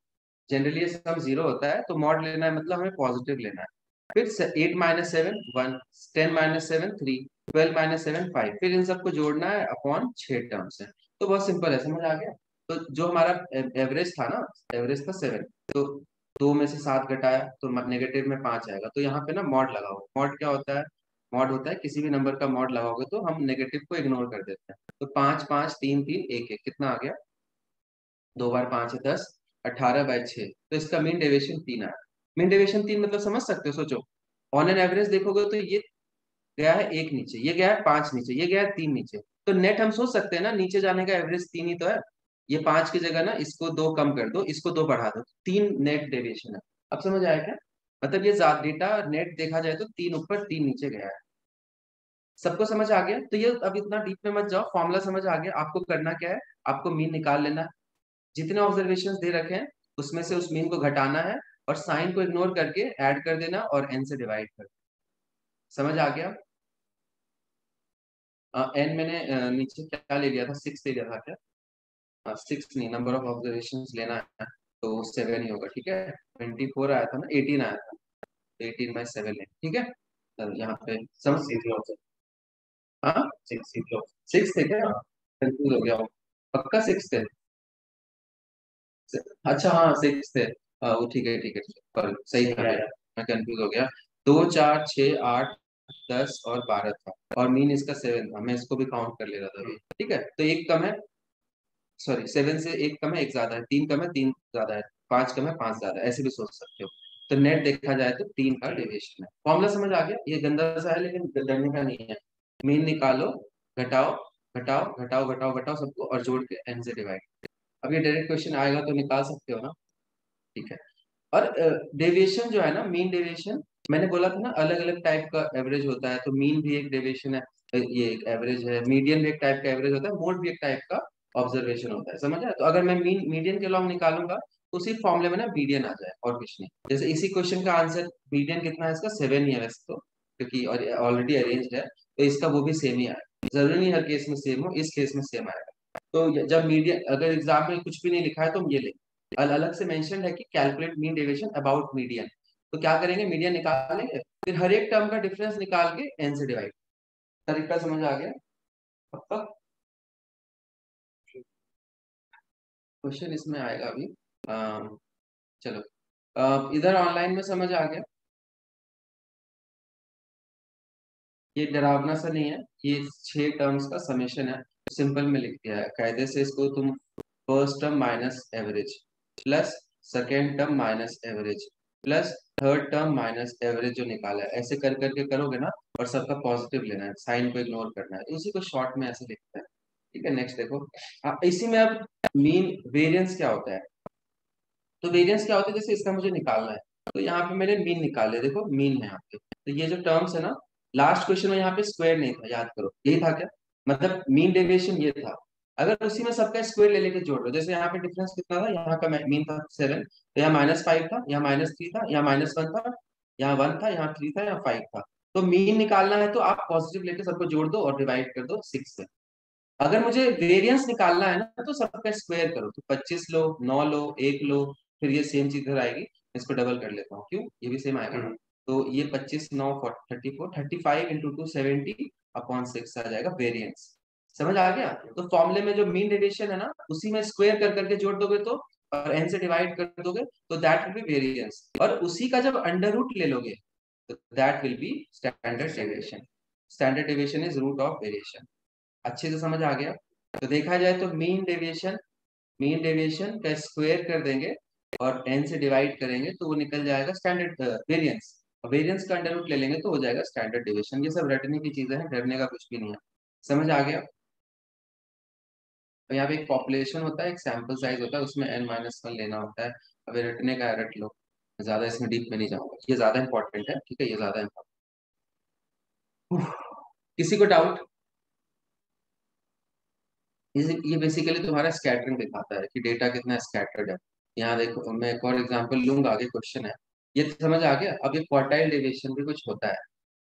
जनरली ये सम जीरो होता है, तो मॉड लेना है, मतलब हमें पॉजिटिव लेना है। फिर 8 माइनस 7 1, 10 माइनस 7 3, 12 माइनस 7 5, फिर इन सबको जोड़ना है अपॉन 6 टर्म से। तो बहुत सिंपल है, समझ आ गया। तो जो हमारा एवरेज था ना, एवरेज था 7, तो 2 में से 7 घटाया तो नेगेटिव में 5 आएगा। तो यहाँ पे ना मॉड लगाओ। मॉड क्या होता है, मॉड होता है किसी भी नंबर का मॉड लगाओगे तो हम नेगेटिव को इग्नोर कर देते हैं। तो 5 5 3 3 1 1, कितना आ गया, 2 बार 5 है 10, 18/6। तो इसका मीन डेविएशन 3 आया। मीन डेविएशन 3 मतलब समझ सकते हो, सोचो। ऑन एन एवरेज देखोगे तो ये गया है 1 नीचे, ये गया है 5 नीचे, ये गया है 3 नीचे। तो नेट हम सोच सकते हैं ना, नीचे जाने का एवरेज 3 ही तो है। ये 5 की जगह ना इसको 2 कम कर दो, इसको 2 बढ़ा दो, 3 नेट डेविएशन है। अब समझ आया क्या? मतलब ये डेटा नेट देखा जाए तो 3 ऊपर 3 नीचे गया है। सबको समझ आ गया? तो ये अब इतना डीप में मत जाओ, फॉर्मूला समझ आ गया। आपको करना क्या है, आपको मीन निकाल लेना है। जितने ऑब्जर्वेशन दे रखे हैं उसमें से उस मीन को घटाना है, और साइन को इग्नोर करके ऐड कर देना और एन से डिवाइड कर देना। समझ आ गया? एन मैंने नीचे क्या ले लिया था, 6 ले लिया था क्या? 6 नहीं, नंबर ऑफ ऑब्जर्वेशन लेना है, तो 7 ही होगा, ठीक है। 24 आया था ना, 18 आया था, 18/7 है, ठीक है। यहाँ पे समझ, हाँ 6 थे क्या, कंफ्यूज हो गया हूँ। पक्का 6 थे? अच्छा हाँ 6 थे। वो ठीक है ठीक है ठीक है, पर सही था मेरा, मैं कंफ्यूज हो गया। 2 4 6 8 10 और 12 था, और मीन इसका 7 था, मैं इसको भी काउंट कर ले रहा था अभी, ठीक है। तो एक कम है, सॉरी 7 से एक कम है, एक ज्यादा है, 3 कम है, 3 ज्यादा है, 5 कम है, 5 ज्यादा है, ऐसे भी सोच सकते हो। तो नेट देखा जाए तो 3 का डेविएशन है। फॉर्मूला समझ आ गया? ये गंदा सा है लेकिन डरने का नहीं है। मीन निकालो, घटाओ घटाओ घटाओ घटाओ घटाओ सबको, और जोड़ के एन से डिवाइड। अब ये डायरेक्ट क्वेश्चन आएगा तो निकाल सकते हो ना, ठीक है। और डेविएशन जो है ना, मीन डेविएशन, मैंने बोला था ना अलग अलग टाइप का एवरेज होता है, तो मीन भी एक डेविएशन है, ये एक एवरेज है, मीडियन भी एक टाइप का एवरेज होता है, मोड भी एक टाइप का ऑब्जर्वेशन होता है, समझ आया? तो अगर मैं मीडियन के लॉन्ग निकालूंगा तो उसी फॉर्मूले में ना मीडियन आ जाए और कुछ नहीं। जैसे इसी क्वेश्चन का आंसर मीडियन कितना है इसका, 7 ही है वैसे तो, क्योंकि ऑलरेडी अरेंज्ड है, तो इसका वो भी सेम ही आएगा। जरूरी नहीं हर केस में सेम हो, इस केस में सेम आएगा। तो जब मीडियन, अगर एग्जाम में कुछ भी नहीं लिखा है तो हम ये लेंगे, अलग से मेंशन है कि calculate mean deviation about median, तो क्या करेंगे, मीडियन निकालेंगे, फिर हर एक टर्म का डिफरेंस निकाल के एन से डिवाइड। तरीका समझ आ गया अब तक? क्वेश्चन इसमें आएगा अभी। चलो, इधर ऑनलाइन में समझ आ गया? ये डरावना सा नहीं है, ये 6 टर्म्स का समेशन है, सिंपल में लिख दिया है कायदे से। इसको तुम first term minus average plus second term minus average plus third term minus average जो निकाला है, ऐसे कर करके करोगे ना, और सबका पॉजिटिव लेना है, साइन को इग्नोर करना है, तो उसी को शॉर्ट में ऐसे लिखते हैं, ठीक है। नेक्स्ट देखो, इसी में अब मीन वेरिएंस क्या होता है, तो वेरिएंस क्या होता है, जैसे इसका मुझे निकालना है, तो यहाँ पे मैंने मीन निकाले, देखो मीन है यहाँ पे, तो ये जो टर्म्स है ना, लास्ट क्वेश्चन में यहाँ पे स्क्वायर नहीं था, याद करो, यही था क्या, मतलब मीन डेविएशन ये था। अगर उसी में सबका स्क्वायर ले लेके जोड़ लो, जैसे यहाँ पे डिफरेंस कितना था, यहाँ का मीन था 7, तो यहाँ -5 था, यहाँ -3 था, यहाँ -1 था, यहाँ 1 था, यहाँ 3 था, यहाँ 5 था। तो मीन निकालना है तो आप पॉजिटिव लेके सबको जोड़ दो और डिवाइड कर दो 6 से। अगर मुझे वेरिएंस निकालना है ना, तो सबका स्क्वायर करो, तो 25 लो, 9 लो, 1 लो, फिर ये सेम चीज इधर आएगी, इसको डबल कर लेता हूँ, क्यों, ये भी सेम आएगा ना। तो ये 25 9 34 35 इंटू 2 70 अपॉन 6 आ जाएगा वेरिएंस। समझ आ गया? तो फॉर्मूले में जो मीन डेविएशन है ना, उसी में स्क्वायर कर करके जोड़ दोगे तो, और एन से डिवाइड कर दोगे तो दैट विल बी वेरिएंस, और उसी का जब अंडर रूट ले लोगे तो that will be standard deviation. Standard deviation is root of variation. अच्छे से समझ आ गया? तो देखा जाए तो मीन डेविएशन का स्क्वायर कर देंगे और एन से डिवाइड करेंगे तो वो निकल जाएगा स्टैंडर्ड वेरिएंस, और वेरिएंस का अंडर रूट ले लेंगे तो हो जाएगा स्टैंडर्ड डेविएशन। ये सब रटने की चीजें हैं, डरने का कुछ भी नहीं है। समझ आ गया? तो यहाँ पे एक पॉपुलेशन होता है, एक सैंपल साइज होता है, उसमें n-1 लेना होता है। अब ये रटने का है, रट लो, ज्यादा इसमें डीप में नहीं जाऊंगा, ये ज्यादा इंपॉर्टेंट है, ठीक है, ये ज्यादा इंपॉर्टेंट। किसी को डाउट? ये बेसिकली तुम्हारा स्कैटरिंग दिखाता है कि डेटा कितना स्कैटर्ड है। यहाँ देखो, मैं एक और एग्जांपल लूंगा, आगे क्वेश्चन है, ये समझ आ गया? अब ये क्वार्टाइल डेविएशन भी कुछ होता है।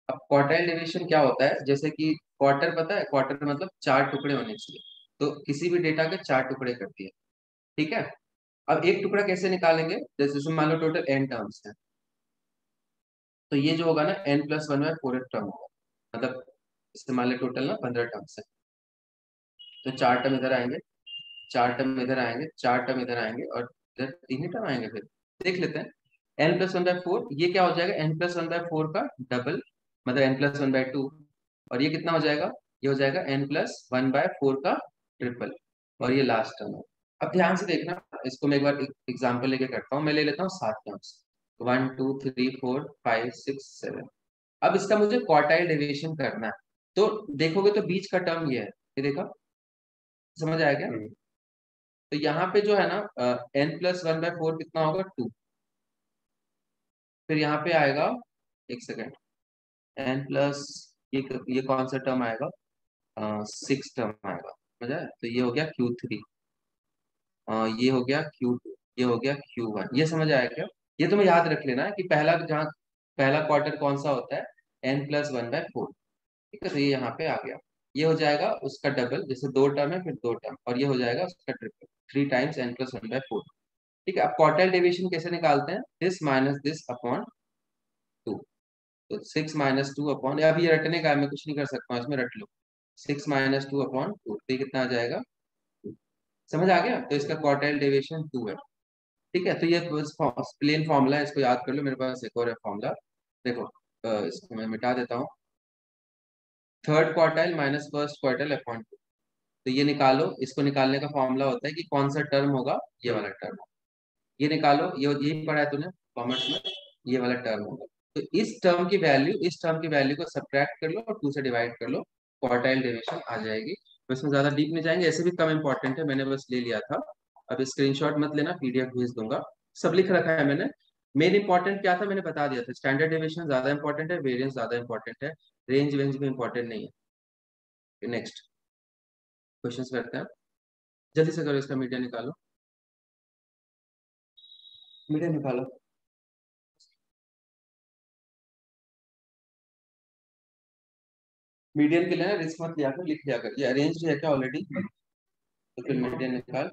अब क्वार्टाइल डेविएशन क्या होता है, जैसे कि क्वार्टर, पता है क्वार्टर मतलब 4 टुकड़े होने चाहिए, तो किसी भी डेटा के 4 टुकड़े करती है, ठीक है। अब एक टुकड़ा कैसे निकालेंगे, जैसे मान लो टोटल n टर्म्स है, तो ये जो होगा ना n+1/4 टर्म होगा, मतलब इससे मान लो टोटल ना 15 टर्म्स है, तो 4 टर्म इधर आएंगे, 4 टर्म इधर आएंगे, 4 टर्म इधर आएंगे, और इधर 3 ही टर्म आएंगे। फिर देख लेते हैं, n+1/4, ये क्या हो जाएगा, n+1/4 का डबल, मतलब n+1/2, और ये कितना हो जाएगा, ये हो जाएगा n+1/4 का ट्रिपल, और ये लास्ट टर्म है। अब ध्यान से देखना, इसको मैं एक बार एग्जाम्पल लेके करता हूँ, मैं ले लेता हूँ 7 टर्म्स, 1 2 3 4 5 6 7। अब इसका मुझे क्वार्टाइल डेविएशन करना है, तो देखोगे तो बीच का टर्म ये है, ये देखा, समझ आया क्या? तो यहाँ पे जो है ना, n+1/4 कितना होगा, 2, फिर यहाँ पे आएगा, एक सेकेंड, n प्लस, ये कौन सा टर्म आएगा, 6 टर्म आएगा, समझ आया? तो ये हो गया Q3, ये हो गया Q2, ये हो गया Q1, ये समझ आया क्या? ये तुम्हें याद रख लेना है कि पहला क्वार्टर कौन सा होता है, n+1/4, ठीक है। तो ये यहाँ पे आ गया, ये हो जाएगा उसका डबल, जैसे 2 टर्म है फिर 2 टर्म, और ये हो जाएगा उसका ट्रिपल, 3 टाइम्स n+1/4, ठीक है। अब क्वार्टाइल डेविएशन कैसे निकालते हैं, दिस माइनस दिस अपॉन 2, तो 6 माइनस 2 अपॉन, अब ये रटने का है, मैं कुछ नहीं कर सकता हूँ इसमें, रट लो, 6 माइनस 2 अपॉन 2, तो ये कितना आ जाएगा, 2। समझ आ गया? तो इसका क्वार्टाइल डेविएशन 2 है, ठीक है। तो ये प्लेन फॉर्मूला है, इसको याद कर लो, मेरे पास एक और है फॉर्मूला, देखो, इसको मैं मिटा देता हूँ, third quartile minus first quartile upon 2, तो ये निकालो, इसको निकालने का फॉर्मूला होता है कि कौन सा टर्म होगा, ये वाला टर्म, ये निकालो, ये यही पढ़ा है तूने कॉमर्स में, ये वाला टर्म होगा, तो इस टर्म की वैल्यू को सब्ट्रैक्ट कर लो और 2 से डिवाइड कर लो, क्वार्टाइल डेविएशन आ जाएगी। तो इसमें ज्यादा डीप नहीं जाएंगे, ऐसे भी कम इंपॉर्टेंट है, मैंने बस ले लिया था, अब स्क्रीनशॉट मत लेना, पीडीएफ भेज दूंगा, सब लिख रखा है मैंने। मेन इंपॉर्टेंट क्या था मैंने बता दिया था, स्टैंडर्ड डेविएशन ज्यादा इंपॉर्टेंट है, वेरिएंस ज्यादा इंपॉर्टेंट है, रेंज वेंज भी इंपॉर्टेंट नहीं है। नेक्स्ट क्वेश्चन करते हैं, जल्दी से करो, इसका मीडियन निकालो, मीडियन निकालो। मीडियन के लिए ना रिस्क मत लिया कर, लिख लिया कर, ये अरेंज है क्या ऑलरेडी, तो फिर मीडियन निकाल।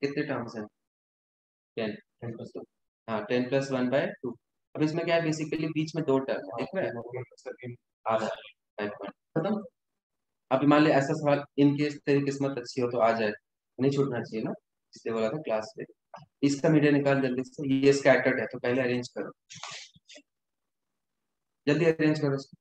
कितने टर्म्स हैं, 10, 10+2, हाँ 10+1/2। अब इसमें क्या है, बेसिकली बीच में दो टर्म देख रहे हैं, आधा खत्म। अब मान ले ऐसा सवाल, इन केस तेरी किस्मत अच्छी हो तो आ जाए, नहीं छूटना चाहिए ना, इसलिए बोला था क्लास में। इसका मीडियन निकाल जल्दी से, ये स्कैटर्ड है तो पहले अरेंज करो, जल्दी अरेंज करो इसको।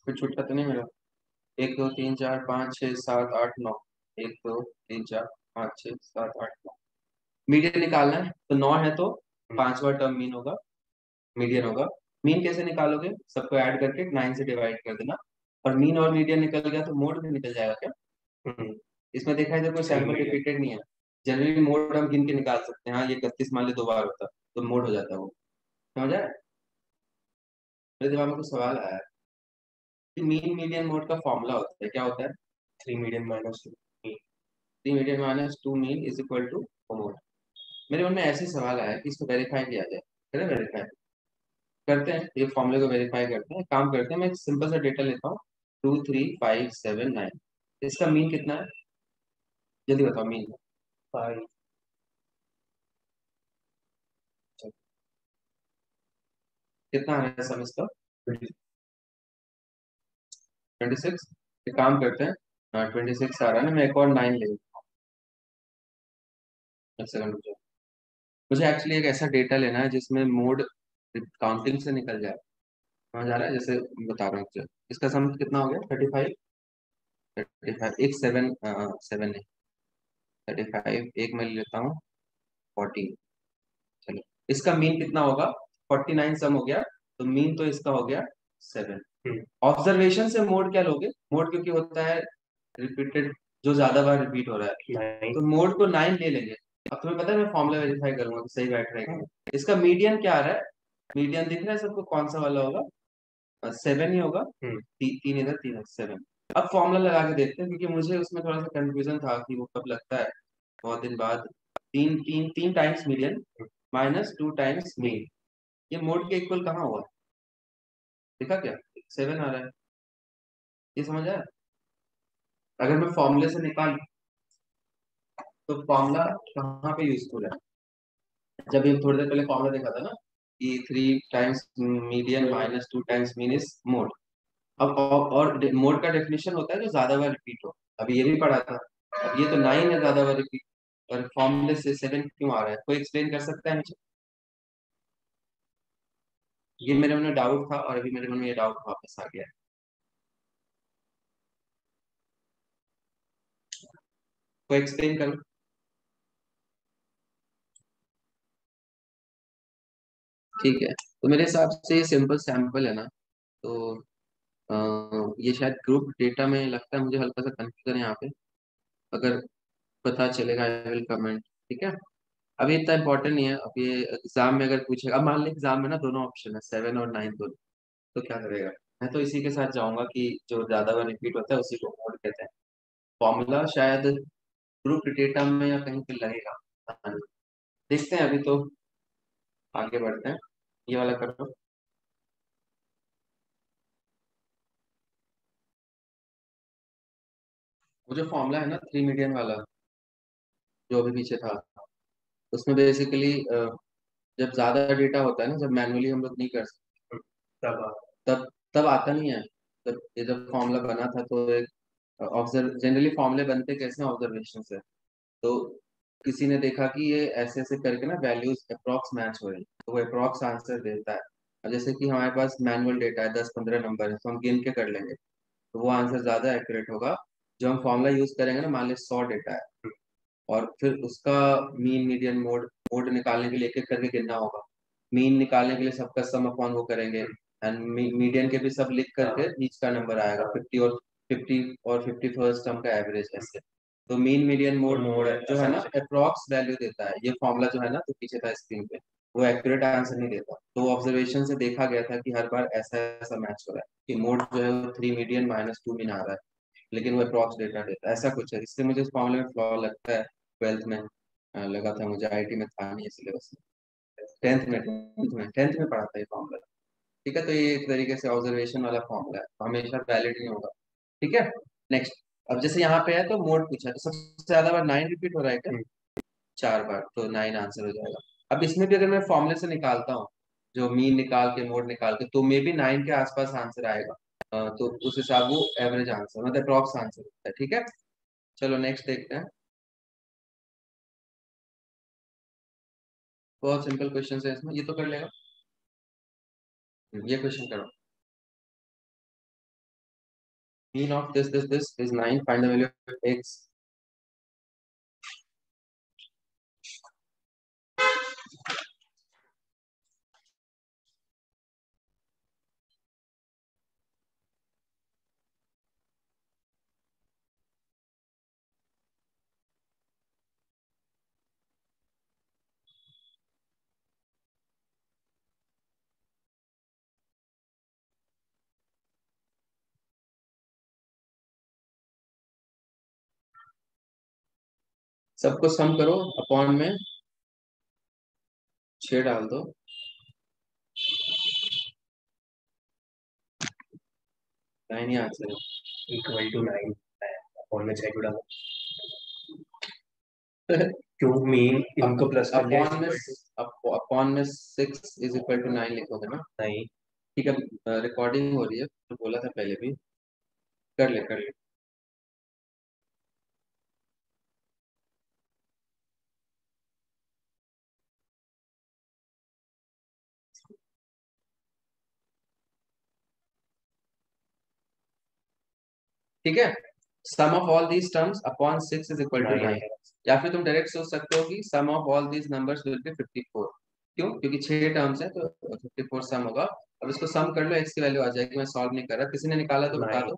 फिर छूटता तो नहीं मेरा, 1 2 3 4 5 6 7 8 9, 1 2 3 4 5 6 7 8 9, मीडियन निकालना है तो 9 है तो पांचवा टर्म मीन होगा, मीडियन होगा। मीन कैसे निकालोगे, सबको ऐड करके 9 से डिवाइड कर देना, और मीन और मीडियन निकल गया तो मोड भी निकल जाएगा क्या। इसमें देखा है तो कोई सैंपल रिपीटेड नहीं है, जनरली मोड हम गिन के निकाल सकते हैं, हाँ ये 31 मान ली 2 बार होता तो मोड हो जाता है वो, समझ आया। मेरे दिमाग में कुछ सवाल आया है कि मीन मीडियन मोड का फॉर्मूला होता है, क्या होता है, 3 median -2 mean is equal to mode. मेरे मन में ऐसे सवाल आया कि इसको वेरीफाई किया जाए, करें वेरीफाई, करते हैं ये फॉर्मूले को वेरीफाई करते हैं, काम करते हैं, मैं एक सिंपल सा डेटा लेता हूँ, 2 3 5 7 9, इसका मीन कितना है, जल्दी बताओ मीन। 5, कितना आ रहा है सम इसका, 26। एक काम करते हैं, 26 आ रहा है ना, मैं एक और 9 ले लेता हूँ, एक सेकंड रुक जाओ। मुझे एक्चुअली एक ऐसा डेटा लेना है जिसमें मोड काउंटिंग से निकल जाए, समझ आ रहा है, जैसे बता रहा हूँ मुझे। इसका सम कितना हो गया, 35, 35 एक 7, 7 नहीं, 35 एक मैं ले लेता हूँ, 40, चलो इसका मीन कितना होगा, 49 सम हो गया, तो मीन तो इसका हो गया 7। ऑब्जर्वेशन से मोड क्या लोगे, मोड क्योंकि होता है रिपीटेड, जो ज्यादा बार रिपीट हो रहा है, तो मोड को 9 ले लेंगे। अब तुम्हें पता है मैं फॉर्मूला वेरीफाई करूंगा कि सही बैठ रहेगा। इसका मीडियन क्या आ रहा है, मीडियन दिख रहा है सबको, कौन सा वाला होगा, 7 ही होगा, तीन इधर 3 7। अब फॉर्मूला लगा के देखते हैं, क्योंकि मुझे उसमें थोड़ा सा कंफ्यूजन था कि वो कब लगता है, बहुत दिन बाद। 3 टाइम्स मीडियन -2 टाइम्स मीन, ये मोड के इक्वल कहाँ हुआ, देखा क्या, 7 आ रहा है, ये समझ आया। अगर मैं फॉर्मूले से निकाल, तो फॉर्मूला कहाँ पे यूजफुल है, जब ये थोड़ी देर पहले फॉर्मूला देखा था ना, कि 3 times median -2 times mean is mode. अब और मोड का डेफिनेशन होता है जो ज्यादा बार रिपीट हो, अभी ये भी पढ़ा था। अब ये तो 9 है ज्यादा बार रिपीट, और फॉर्मूले से 7 क्यों आ रहा है, कोई एक्सप्लेन कर सकता है मुझे। ये मेरे मन में डाउट था, और अभी मेरे मन में ये डाउट वापस आ गया है, कोई एक्सप्लेन करो। ठीक है, तो मेरे हिसाब से सिंपल सैंपल है ना, तो ये शायद ग्रुप डेटा में लगता है मुझे, हल्का सा कंफ्यूजन है यहाँ पे, अगर पता चलेगा आई विल कमेंट, ठीक है। अभी इतना इंपॉर्टेंट नहीं है, अब ये एग्जाम में अगर पूछेगा, अब मान ली एग्जाम में ना दोनों ऑप्शन है, 7 और 9 दोनों, तो क्या करेगा। मैं तो इसी के साथ जाऊंगा कि जो ज्यादा बार रिपीट होता है उसी को मोड कहते हैं। फॉर्मूला शायद ग्रुप डेटा में या कहीं पे लगेगा, हाँ, देखते हैं अभी तो, आगे बढ़ते हैं। ये वाला करो। वो जो फॉर्मूला है ना 3 मीडियन वाला, जो अभी पीछे था, उसमें बेसिकली जब ज्यादा डेटा होता है ना, जब मैनुअली हम लोग नहीं कर सकते, तब तब तब आता नहीं है। तब ये जब फॉर्मूला बना था तो एक ऑब्जर्व जनरली फॉर्मूले बनते कैसे ऑब्जर्वेशन से। तो किसी ने देखा कि ये ऐसे ऐसे करके ना वैल्यूज अप्रॉक्स मैच हो रही, तो वो अप्रॉक्स आंसर देता है। अब जैसे कि हमारे पास मैनुअल डेटा है 10-15 नंबर है, तो हम गिन के कर लेंगे, तो वो आंसर ज्यादा एक्यूरेट होगा। जो हम फॉर्मूला यूज करेंगे ना, मान लीजिए 100 डेटा है, और फिर उसका मीन मीडियन मोड मोड निकालने के लिए एक एक करके गिनना होगा। मीन निकालने के लिए सबका सम अपॉन वो करेंगे, एंड मीडियन के भी सब लिख करके ईच का नंबर आएगा, 50 और 51st टर्म का एवरेज ऐसे। तो मीन मीडियन मोड जो है ना अप्रॉक्स वैल्यू देता है। ये फॉर्मूला जो है ना, तो पीछे था स्क्रीन पे, वो एक्यूरेट आंसर नहीं देता। तो ऑब्जर्वेशन से देखा गया था कि हर बार ऐसा ऐसा मैच हो रहा है कि मोड जो है वो 3 मीडियन -2 मीन आ रहा है, लेकिन वो अप्रॉक्स डेटा देता है, ऐसा कुछ है। इससे मुझे इस फॉर्मूले में फ्लॉ लगता है। 12th में लगा था मुझे, आईटी में था नहीं सिलेबस में। 10th में पढ़ा था ये फॉर्मूला। ठीक है, तो ये एक तरीके से ऑब्जर्वेशन वाला फॉर्मूला है, तो हमेशा वैलिड नहीं होगा। ठीक है, नेक्स्ट। अब जैसे यहाँ पे है तो मोड पूछा है, तो सबसे ज्यादा बार 9 रिपीट हो रहा है क्या? 4 बार, तो 9 आंसर हो जाएगा। अब इसमें भी अगर मैं फॉर्मूले से निकालता हूँ, जो मीन निकाल के मोड निकाल के, तो मे बी 9 के आसपास आंसर आएगा। तो उस हिसाब वो एवरेज आंसर मतलब अप्रॉक्स आंसर होता है। ठीक है, चलो नेक्स्ट देखते हैं। बहुत सिंपल क्वेश्चन है इसमें, ये तो कर लेगा। ये क्वेश्चन करो। Mean of this is 9, find the value of x. सबको सम करो, अपॉन में 6 डाल दो। 9 ही आंसर इक्वल टू 9 अपॉन में 6 गुणा है। क्यों मीन इनको प्लस कर लिया अपॉन में अपॉन में 6 इज इक्वल टू 9 लिखोगे ना? नहीं। ठीक है, रिकॉर्डिंग हो रही है, तो बोला था पहले भी। कर ले कर ले। ठीक है, sum of all these terms upon 6 is equal to 9। या फिर तुम डायरेक्ट सोच सकते हो कि sum of all these numbers will be 54। क्यों? क्योंकि 6 टर्म्स है तो 54 सम होगा। अब इसको सम कर लो, एक्स की वैल्यू आ जाएगी। मैं सॉल्व नहीं कर रहा, किसी ने निकाला तो बता दो।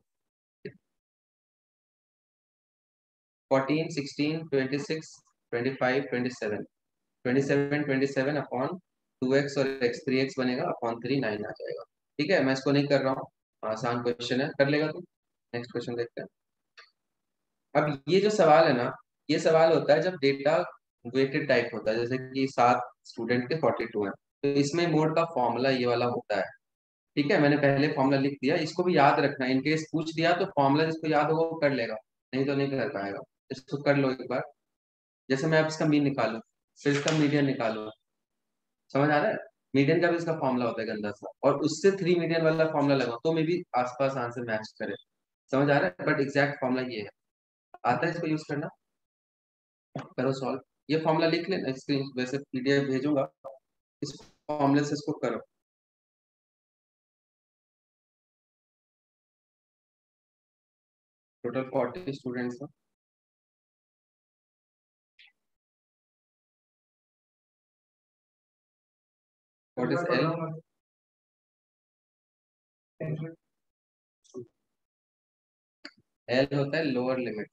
14, 16, 26, 25, 27, 27 अपॉन 2x और x 3x बनेगा, अपॉन 3 9 आ जाएगा। ठीक है, मैं इसको नहीं कर रहा हूँ, आसान क्वेश्चन है, कर लेगा तू। नेक्स्ट क्वेश्चन देखते हैं। अब ये जो सवाल है ना, ये सवाल होता है जब डेटा वेटेड टाइप होता है, जैसे कि 7 स्टूडेंट के 42 हैं, तो इसमें मोड का फॉर्मूला ये वाला होता है। ठीक है, मैंने पहले फॉर्मूला लिख दिया, इसको भी याद रखना है। इनकेस पूछ दिया तो फॉर्मूला जिसको याद होगा वो कर लेगा, नहीं तो नहीं कर पाएगा। इसको कर लो एक बार। जैसे मैं अब इसका मीन निकालू, फिर इसका मीडियन निकालू, समझ आ रहा है? मीडियन का भी इसका फॉर्मूला होता है गंदा सा, और उससे 3 मीडियन वाला फॉर्मूला लगाओ तो मे भी आसपास आंसर मैच करे। समझ आ रहा है? बट एग्जैक्ट फॉर्मूला ये है। आता है इसको यूज करना? करो सॉल्व। ये फॉर्मूला लिख लेना, स्क्रीन वैसे पीडीएफ भेजूंगा, इस फॉर्मूले से इसको करो। टोटल 40 स्टूडेंट्स हैं। What is L? एल होता है लोअर लिमिट।